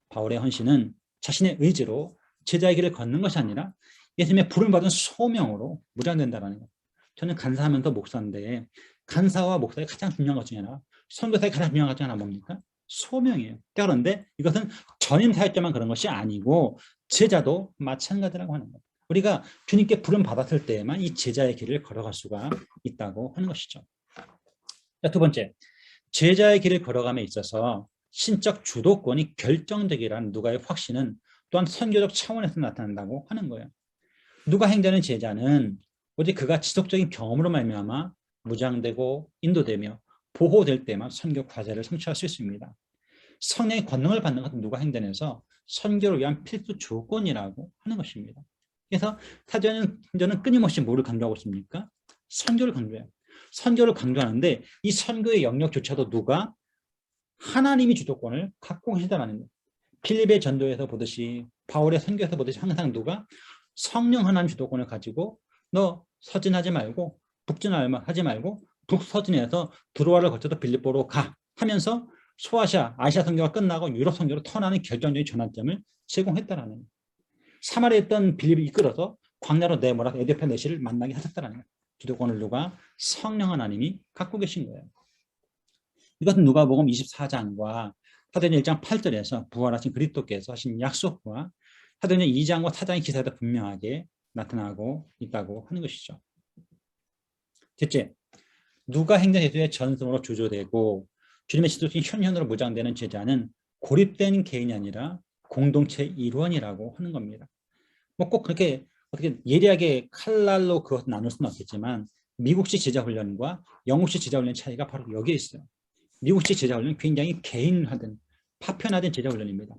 바울의 헌신은 자신의 의지로 제자의 길을 걷는 것이 아니라 예수님의 부름을 받은 소명으로 무장된다는 거예요. 저는 간사하면서 목사인데 간사와 목사의 가장 중요한 것 중에 하나, 선교사의 가장 중요한 것 중에 하나 뭡니까? 소명이에요. 그런데 이것은 전임 사역자만 그런 것이 아니고 제자도 마찬가지라고 하는 거예요. 우리가 주님께 부름 받았을 때에만 이 제자의 길을 걸어갈 수가 있다고 하는 것이죠. 자, 두 번째, 제자의 길을 걸어감에 있어서 신적 주도권이 결정적이라는 누가의 확신은 또한 선교적 차원에서 나타난다고 하는 거예요. 누가 행자는 제자는 오직 그가 지속적인 경험으로 말미암아 무장되고 인도되며 보호될 때만 선교 과제를 성취할 수 있습니다. 성령의 권능을 받는 것은 누가 행전에서 선교를 위한 필수 조건이라고 하는 것입니다. 그래서 사도행전은 끊임없이 뭐를 강조하고 있습니까? 선교를 강조해요. 선교를 강조하는데 이 선교의 영역조차도 누가? 하나님이 주도권을 갖고 계시다는 거예요. 필립의 전도에서 보듯이 바울의 선교에서 보듯이 항상 누가? 성령 하나님 주도권을 가지고 너 서진하지 말고 북진하지 말고 북서진에서 드로아를 거쳐서 빌립보로 가 하면서 소아시아, 아시아 선교가 끝나고 유럽 선교로 턴하는 결정적인 전환점을 제공했다라는 거예요. 사마리아에 있던 빌립을 이끌어서 광야로 내몰아 에디오피아 내시를 만나게 하셨다는 거예요. 주도권을 누가? 성령 하나님이 갖고 계신 거예요. 이것은 누가복음 24장과 사도행전 1장 8절에서 부활하신 그리스도께서 하신 약속과 사도행전 2장과 4장의 기사에도 분명하게 나타나고 있다고 하는 것이죠. 셋째, 누가 행전 예수의 전승으로 주조되고 주님의 지도적인 현현으로 무장되는 제자는 고립된 개인이 아니라 공동체 일원이라고 하는 겁니다. 뭐 꼭 그렇게 어떻게 예리하게 칼날로 그것을 나눌 수는 없겠지만 미국식 제자훈련과 영국식 제자훈련의 차이가 바로 여기에 있어요. 미국식 제자훈련은 굉장히 개인화된 파편화된 제자훈련입니다.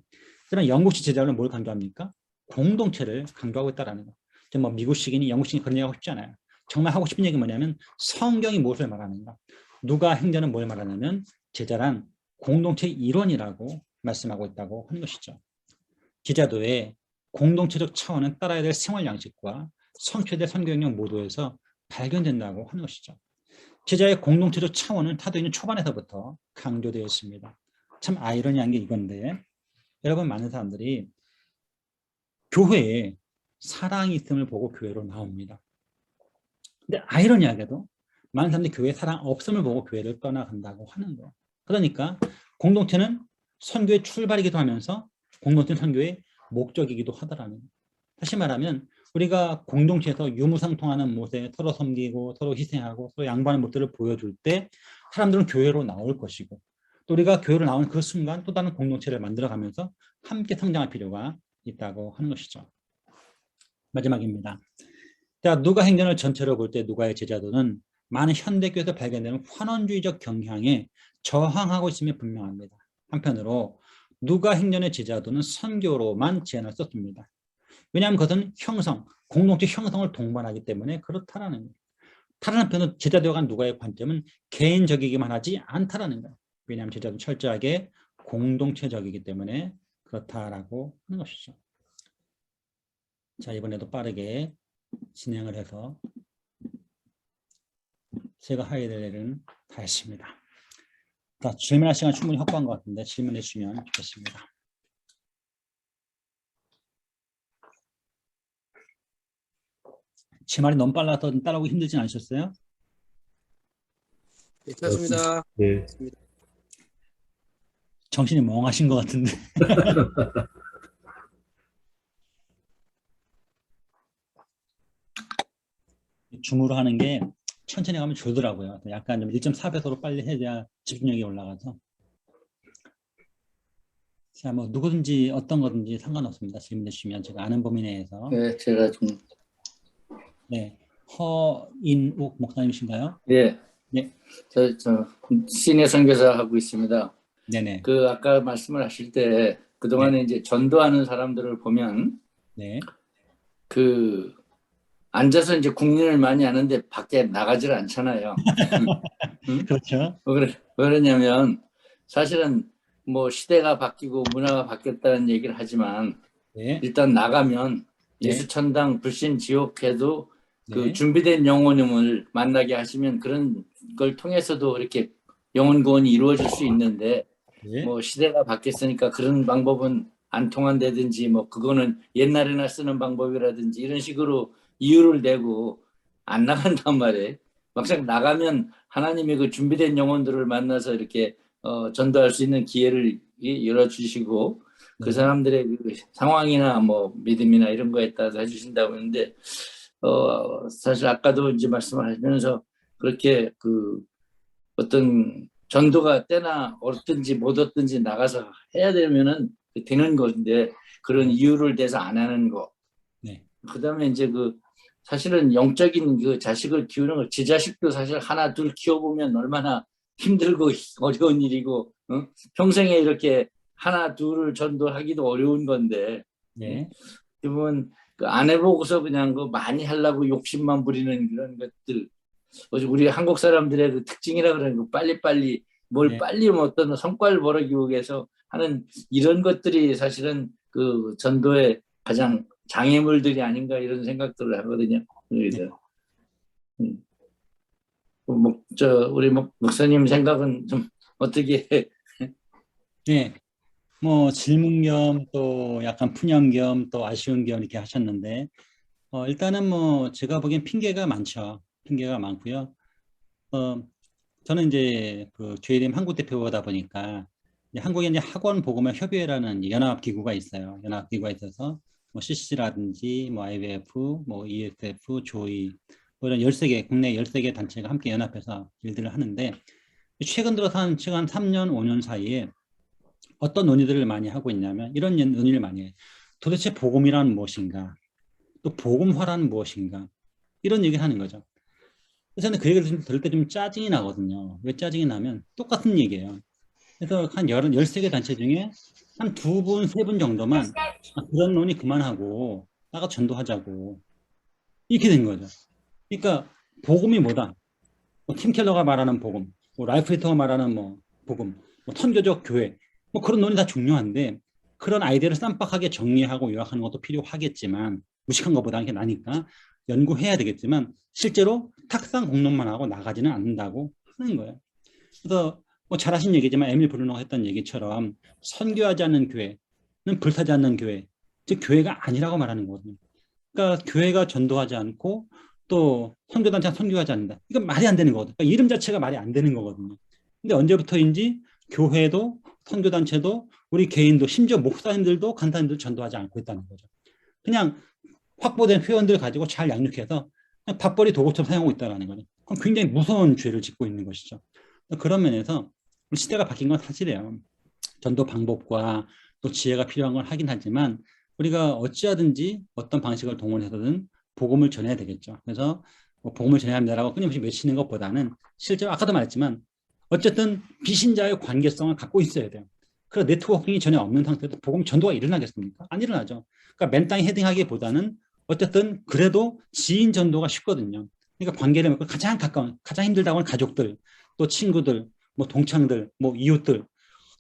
하지만 영국식 제자훈련은 뭘 강조합니까? 공동체를 강조하고 있다는 거. 뭐 미국식이니 영국식이니 그런 얘기하고 싶지 않아요. 정말 하고 싶은 얘기는 뭐냐면 성경이 무엇을 말하는가? 누가 행전은 뭘 말하냐면 제자란 공동체 일원이라고 말씀하고 있다고 하는 것이죠. 제자도의 공동체적 차원은 따라야 될 생활 양식과 성취해야 될 선교 영역 모두에서 발견된다고 하는 것이죠. 제자의 공동체적 차원은 사도행전 초반에서부터 강조되어 있습니다. 참 아이러니한 게 이건데 여러분 많은 사람들이 교회에 사랑이 있음을 보고 교회로 나옵니다. 근데 아이러니하게도 많은 사람들이 교회에 사랑 없음을 보고 교회를 떠나간다고 하는 거예요. 그러니까 공동체는 선교의 출발이기도 하면서 공동체 선교의 목적이기도 하더라는 거예요. 다시 말하면 우리가 공동체에서 유무상통하는 모습에 서로 섬기고 서로 희생하고 서로 양보하는 모습을 보여줄 때 사람들은 교회로 나올 것이고, 또 우리가 교회로 나오는 그 순간 또 다른 공동체를 만들어가면서 함께 성장할 필요가 있다고 하는 것이죠. 마지막입니다. 자, 누가 행전을 전체로 볼 때 누가의 제자도는 많은 현대교에서 발견되는 환원주의적 경향에 저항하고 있음이 분명합니다. 한편으로 누가 행전의 제자도는 선교로만 제안을 썼습니다. 왜냐하면 그것은 형성, 공동체 형성을 동반하기 때문에 그렇다라는 거예요. 다른 한편으로 제자되어 간 누가의 관점은 개인적이기만 하지 않다라는 거예요. 왜냐하면 제자도 철저하게 공동체적이기 때문에 그렇다라고 하는 것이죠. 자, 이번에도 빠르게 진행을 해서 제가 해야 될 일은 다 했습니다. 자, 질문할 시간 충분히 확보한 것 같은데 질문해 주시면 좋겠습니다. 제 말이 너무 빨라서 따라오기 힘들진 않으셨어요? 괜찮습니다. 네. 정신이 멍하신 것 같은데. 줌으로 하는 게 천천히 가면 줄더라고요. 약간 좀 1.4배속으로 빨리 해야 집중력이 올라가서. 자, 뭐 누구든지 어떤 거든지 상관없습니다. 질문해 주시면 제가 아는 범위 내에서. 네, 제가 좀 네, 허인욱 목사님이신가요? 네, 네, 저 시니어 선교사 하고 있습니다. 네네, 그 아까 말씀을 하실 때 그동안에 이제 전도하는 사람들을 보면 네, 그 앉아서 이제 국린을 많이 하는데 밖에 나가질 않잖아요. 응? 그렇죠. 왜 그러냐면 사실은 뭐 시대가 바뀌고 문화가 바뀌었다는 얘기를 하지만 네, 일단 나가면 네. 예수천당 불신지옥해도 그 네, 준비된 영혼을 만나게 하시면 그런 걸 통해서도 이렇게 영혼 구원이 이루어질 수 있는데 네, 뭐 시대가 바뀌었으니까 그런 방법은 안 통한다든지 뭐 그거는 옛날에나 쓰는 방법이라든지 이런 식으로 이유를 대고 안 나간단 말이에요. 막상 나가면 하나님의 그 준비된 영혼들을 만나서 이렇게 전도할 수 있는 기회를 열어주시고 그 네. 사람들의 그 상황이나 뭐 믿음이나 이런 거에 따라서 해주신다고 했는데 사실 아까도 이제 말씀을 하시면서 그렇게 그 어떤 전도가 때나 얻든지 못 얻든지 나가서 해야 되면은 되는 건데 그런 이유를 대서 안 하는 거. 네. 그다음에 이제 그 사실은 영적인 그 자식을 키우는 거, 제 자식도 사실 하나 둘 키워보면 얼마나 힘들고 어려운 일이고 평생에 이렇게 하나 둘을 전도하기도 어려운 건데 네. 그러면 그 안 해보고서 그냥 그 많이 하려고 욕심만 부리는 그런 것들 우리 한국 사람들의 그 특징이라 그러는 거 빨리빨리 뭘 네. 빨리 뭐 어떤 성과를 벌이기 위해서 하는 이런 것들이 사실은 그 전도의 가장 장애물들이 아닌가 이런 생각들을 하거든요. 그래서 우리 목사님 생각은 좀 어떻게 네. 뭐 질문 겸 또 약간 푸념 겸 또 아쉬운 겸 이렇게 하셨는데 일단은 뭐 제가 보기엔 핑계가 많죠. 핑계가 많고요. 저는 이제 그 JDM 한국 대표다 보니까 이제 한국에 이제 학원 보고만 협의회라는 연합 기구가 있어요. 연합 기구가 있어서 뭐 CC라든지 뭐 IBF, 뭐 ESF, 조이 뭐 이런 13개 국내 13개 단체가 함께 연합해서 일들을 하는데 최근 들어서 한 최근 한 3년, 5년 사이에 어떤 논의들을 많이 하고 있냐면 이런 논의를 많이 해요. 도대체 복음이란 무엇인가? 또 복음화란 무엇인가? 이런 얘기를 하는 거죠. 그래서 저는 그 얘기를 들을 때 좀 짜증이 나거든요. 왜 짜증이 나면 똑같은 얘기예요. 그래서 한 13개 단체 중에 한 2분, 3분 정도만 그런 논의 그만하고 나가 전도하자고 이렇게 된 거죠. 그러니까 복음이 뭐다? 뭐 팀 켈러가 말하는 복음, 뭐 라이프 리터가 말하는 뭐 복음, 뭐 선교적 교회, 뭐 그런 논의 다 중요한데 그런 아이디어를 쌈박하게 정리하고 요약하는 것도 필요하겠지만 무식한 것보다는 게 나니까 연구해야 되겠지만 실제로 탁상 공론만 하고 나가지는 않는다고 하는 거예요. 그래서 뭐 잘하신 얘기지만 에밀 브루노가 했던 얘기처럼 선교하지 않는 교회는 불타지 않는 교회, 즉 교회가 아니라고 말하는 거거든요. 그러니까 교회가 전도하지 않고 또 선교단체가 선교하지 않는다. 이건 말이 안 되는 거거든요. 그러니까 이름 자체가 말이 안 되는 거거든요. 근데 언제부터인지 교회도 선교단체도 우리 개인도 심지어 목사님들도 간사님들 전도하지 않고 있다는 거죠. 그냥 확보된 회원들 가지고 잘 양육해서 그냥 밥벌이 도구처럼 사용하고 있다는 거죠. 그럼 굉장히 무서운 죄를 짓고 있는 것이죠. 그런 면에서 우리 시대가 바뀐 건 사실이에요. 전도 방법과 또 지혜가 필요한 건 하긴 하지만 우리가 어찌하든지 어떤 방식을 동원해서든 복음을 전해야 되겠죠. 그래서 뭐 복음을 전해야 합니다라고 끊임없이 외치는 것보다는 실제로 아까도 말했지만 어쨌든 비신자의 관계성을 갖고 있어야 돼요. 그래서 네트워킹이 전혀 없는 상태에서 복음 전도가 일어나겠습니까? 안 일어나죠. 그러니까 맨땅에 헤딩하기보다는 어쨌든 그래도 지인 전도가 쉽거든요. 그러니까 관계를 맺고 가장 가까운, 가장 힘들다고 하는 가족들, 또 친구들, 뭐 동창들, 뭐 이웃들,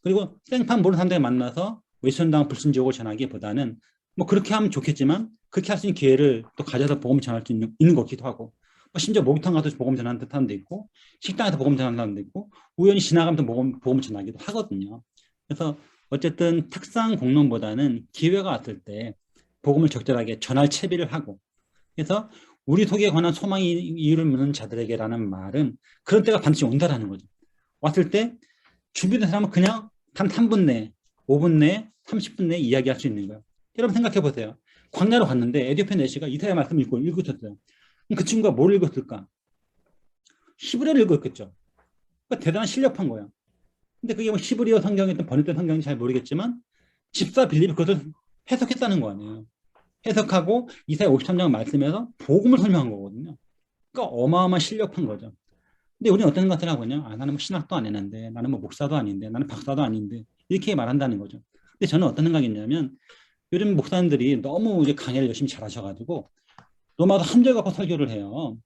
그리고 생판 모르는 사람들 만나서 외선당 불순종을 전하기보다는 뭐 그렇게 하면 좋겠지만 그렇게 할 수 있는 기회를 또 가져서 복음 전할 수 있는 것기도 하고 뭐 심지어 목욕탕 가서 복음 전하는 사람도 있고 식당에서 복음 전하는 사람도 있고 우연히 지나가면서 복음 전하기도 하거든요. 그래서 어쨌든 특상 공론보다는 기회가 왔을 때 복음을 적절하게 전할 채비를 하고 그래서 우리 속에 관한 소망이 이유를 묻는 자들에게라는 말은 그런 때가 반드시 온다라는 거죠. 왔을 때 준비된 사람은 그냥 단 3분 내에 5분 내에 30분 내에 이야기할 수 있는 거예요. 여러분 생각해 보세요. 광야로 갔는데 에디오피아 내시가 이사야 말씀을 읽었어요. 그 친구가 뭘 읽었을까? 히브리어를 읽었겠죠. 그러니까 대단한 실력한 거예요. 근데 그게 뭐 히브리어 성경이든 번역된 성경인지 잘 모르겠지만 집사 빌립이 그것을 해석했다는 거 아니에요. 해석하고 이사야 53장 말씀에서 복음을 설명한 거거든요. 그러니까 어마어마한 실력한 거죠. 근데 우리는 어떤 것을 하고 있냐? 아, 나는 뭐 신학도 안 했는데, 나는 뭐 목사도 아닌데, 나는 박사도 아닌데 이렇게 말한다는 거죠. 근데 저는 어떤 생각이냐면 요즘 목사님들이 너무 이제 강의를 열심히 잘하셔가지고 로마서 한 절 갖고 설교를 해요.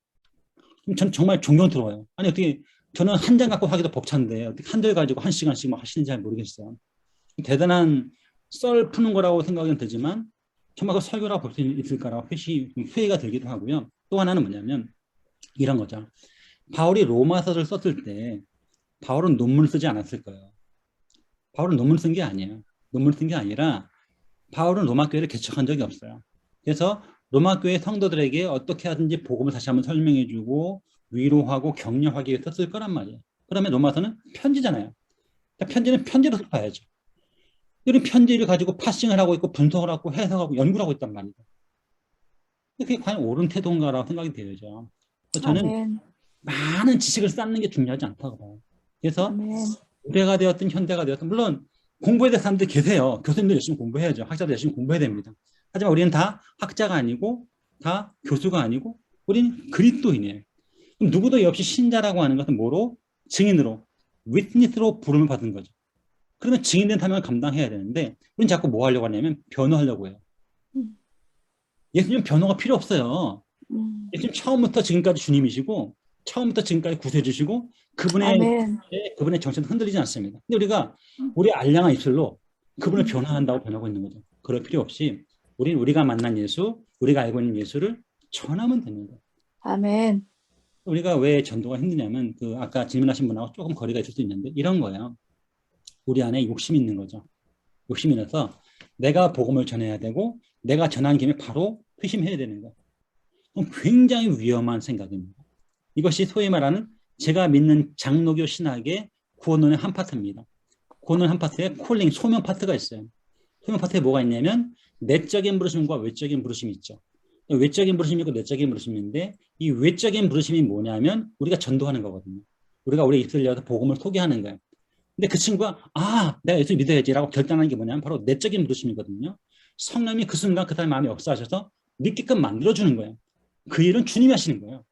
전 정말 존경스러워요. 아니 어떻게 저는 한 장 갖고 하기도 벅찬데 어떻게 한 절 가지고 한 시간씩 막 하시는지 잘 모르겠어요. 대단한 썰 푸는 거라고 생각은 되지만 정말 그 설교라고 볼 수 있을까라고 회의가 들기도 하고요. 또 하나는 뭐냐면 이런 거죠. 바울이 로마서를 썼을 때 바울은 논문을 쓰지 않았을 거예요. 바울은 논문 쓴 게 아니에요. 논문 쓴 게 아니라 바울은 로마 교회를 개척한 적이 없어요. 그래서 로마 교회 성도들에게 어떻게 하든지 복음을 다시 한번 설명해주고 위로하고 격려하기 위해 썼을 거란 말이에요. 그러면 로마서는 편지잖아요. 그러니까 편지는 편지로 봐야죠. 이런 편지를 가지고 파싱을 하고 있고 분석을 하고 해석하고 연구를 하고 있단 말이에요. 그게 과연 옳은 태도인가라고 생각이 되죠. 저는 아멘. 많은 지식을 쌓는 게 중요하지 않다고 봐요. 그래서 아멘. 고대가 되었든 현대가 되었든 물론 공부해야 될 사람들 계세요. 교수님들 열심히 공부해야죠. 학자들 열심히 공부해야 됩니다. 하지만 우리는 다 학자가 아니고 다 교수가 아니고 우리는 그리스도인이에요. 그럼 누구도 없이 신자라고 하는 것은 뭐로? 증인으로, 위트니스로 부름을 받은 거죠. 그러면 증인된 사명을 감당해야 되는데 우리는 자꾸 뭐 하려고 하냐면 변호하려고 해요. 예수님은 변호가 필요 없어요. 예수님 처음부터 지금까지 주님이시고 처음부터 지금까지 구세해 주시고 아멘. 그분의 정체는 흔들리지 않습니다. 근데 우리가 우리 알량한 입술로 그분을 변화한다고 변하고 있는 거죠. 그럴 필요 없이 우리가 만난 예수, 우리가 알고 있는 예수를 전하면 됩니다. 아멘. 우리가 왜 전도가 힘드냐면 그 아까 질문하신 분하고 조금 거리가 있을 수 있는데 이런 거예요. 우리 안에 욕심이 있는 거죠. 욕심이 나서 내가 복음을 전해야 되고 내가 전한 김에 바로 회심해야 되는 거. 그럼 굉장히 위험한 생각입니다. 이것이 소위 말하는 제가 믿는 장로교 신학의 구원론의 한 파트입니다. 구원론 한 파트에 콜링, 소명 파트가 있어요. 소명 파트에 뭐가 있냐면 내적인 부르심과 외적인 부르심이 있죠. 외적인 부르심이 있고 내적인 부르심인데 이 외적인 부르심이 뭐냐면 우리가 전도하는 거거든요. 우리가 우리 입술을 열어서 복음을 소개하는 거예요. 근데 그 친구가 내가 예수 믿어야지라고 결단하는 게 뭐냐면 바로 내적인 부르심이거든요. 성령이 그 순간 그 사람 마음에 역사하셔서 믿게끔 만들어주는 거예요. 그 일은 주님이 하시는 거예요.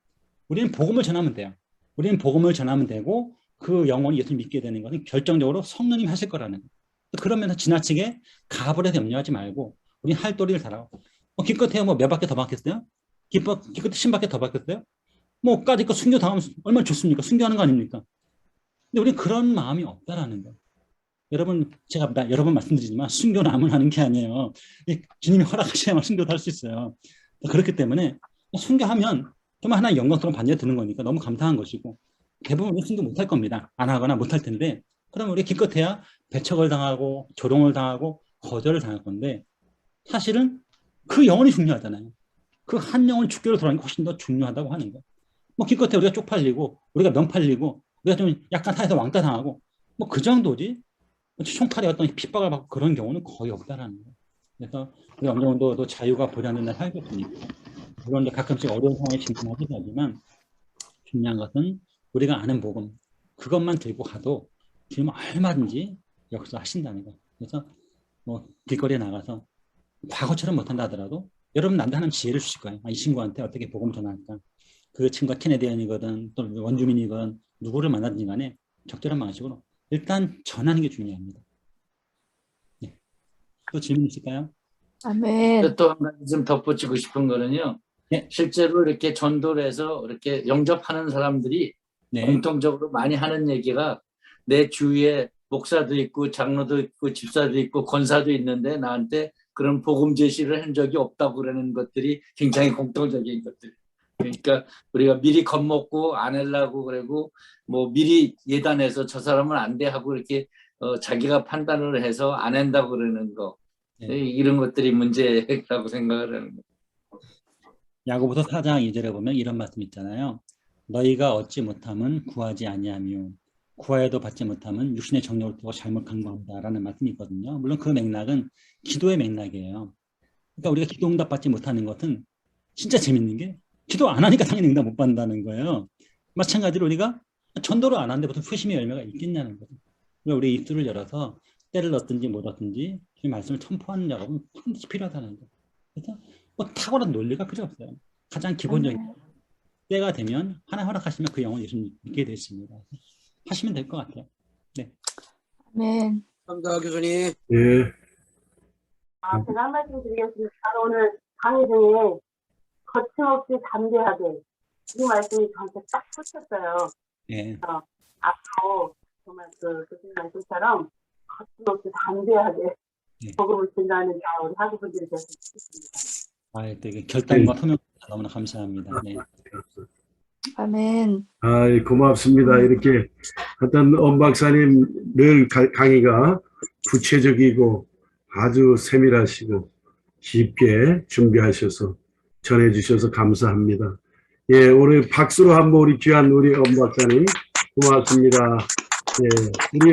우리는 복음을 전하면 돼요. 우리는 복음을 전하면 되고 그 영혼이 예수를 믿게 되는 것은 결정적으로 성령님이 하실 거라는 거예요. 그러면서 지나치게 갑을 해서 염려하지 말고 우리는 할도리를 달아고 기껏해 뭐 몇 바퀴 더 박혔어요? 기껏해 10바퀴 더 박혔어요? 뭐 까짓 거 순교 당하면 얼마나 좋습니까? 순교하는 거 아닙니까? 근데 우리는 그런 마음이 없다라는 거예요. 여러분 제가 여러 번 말씀드리지만 순교는 아무나 하는 게 아니에요. 주님이 허락하셔야만 순교도 할 수 있어요. 그렇기 때문에 순교하면 정말 하나의 영광스러운 반지가 드는 거니까 너무 감사한 것이고 대부분 순교 못할 겁니다. 안 하거나 못할 텐데 그럼 우리 기껏해야 배척을 당하고 조롱을 당하고 거절을 당할 건데 사실은 그 영혼이 중요하잖아요. 그 한 영혼 죽게로 돌아가는 게 훨씬 더 중요하다고 하는 거예요. 뭐 기껏해 우리가 쪽팔리고 우리가 면 팔리고 우리가 좀 약간 사회에서 왕따 당하고 뭐 그 정도지 총칼에 어떤 핍박을 받고 그런 경우는 거의 없다라는 거예요. 그래서 우리가 어느 정도 자유가 보장된 날 살겠습니까? 물론 가끔씩 어려운 상황에 직면하기도 하지만 중요한 것은 우리가 아는 복음 그것만 들고 가도 지금 얼마든지 역사하신다는 거예요. 그래서 뭐 길거리에 나가서 과거처럼 못한다 하더라도 여러분 나한테 하는 지혜를 주실 거예요. 이 친구한테 어떻게 복음 전할까? 그 친구가 캐네디언이거든 또 원주민이건 누구를 만나든지 간에 적절한 방식으로 일단 전하는 게 중요합니다. 네. 또 질문 있을까요? 아멘. 또 한 가지 좀 덧붙이고 싶은 거는요. 네. 실제로 이렇게 전도를 해서 이렇게 영접하는 사람들이 네. 공통적으로 많이 하는 얘기가 내 주위에 목사도 있고 장로도 있고 집사도 있고 권사도 있는데 나한테 그런 복음 제시를 한 적이 없다고 그러는 것들이 굉장히 공통적인 것들. 그러니까 우리가 미리 겁먹고 안 하려고 그러고 뭐 미리 예단해서 저 사람은 안 돼 하고 이렇게 자기가 판단을 해서 안 한다고 그러는 거. 네. 이런 것들이 문제라고 생각을 하는 거예요. 야고보서 4장 2절에 보면 이런 말씀 있잖아요. 너희가 얻지 못함은 구하지 아니하며 구하여도 받지 못함은 육신의 정욕을 두고 잘못 간구한다라는 말씀이 있거든요. 물론 그 맥락은 기도의 맥락이에요. 그러니까 우리가 기도 응답 받지 못하는 것은 진짜 재밌는 게 기도 안 하니까 당연히 응답 못 받는다는 거예요. 마찬가지로 우리가 전도를 안 하는데 무슨 표심의 열매가 있겠냐는 거죠. 그러니까 우리 입술을 열어서 때를 넣든지 못 얻든지 그 말씀을 선포하는 작업은 반드시 필요하다는 거예요. 그래서 뭐 탁월한 논리가 필요 없어요. 가장 기본적인 때가 되면 하나 허락하시면 그 영혼 예수님 믿게 되십니다. 하시면 될 것 같아요. 네. 아멘. 감사합니다, 교수님. 예. 제가 한 말씀 드리겠습니다. 오늘 강의 중에 거침없이 담대하게 이 말씀이 저한테 딱 꽂혔어요. 네. 앞으로 정말 그 교수님 말씀처럼 거침없이 담대하게 네. 복음을 전하는 우리 학우분들이 되었으면 좋겠습니다. 되게 결단과 소명 너무나 감사합니다. 네. 아멘. 고맙습니다. 이렇게 어떤 엄 박사님 늘 강의가 구체적이고 아주 세밀하시고 깊게 준비하셔서 전해주셔서 감사합니다. 예, 우리 박수로 한번 우리 귀한 우리 엄 박사님 고맙습니다. 예, 우리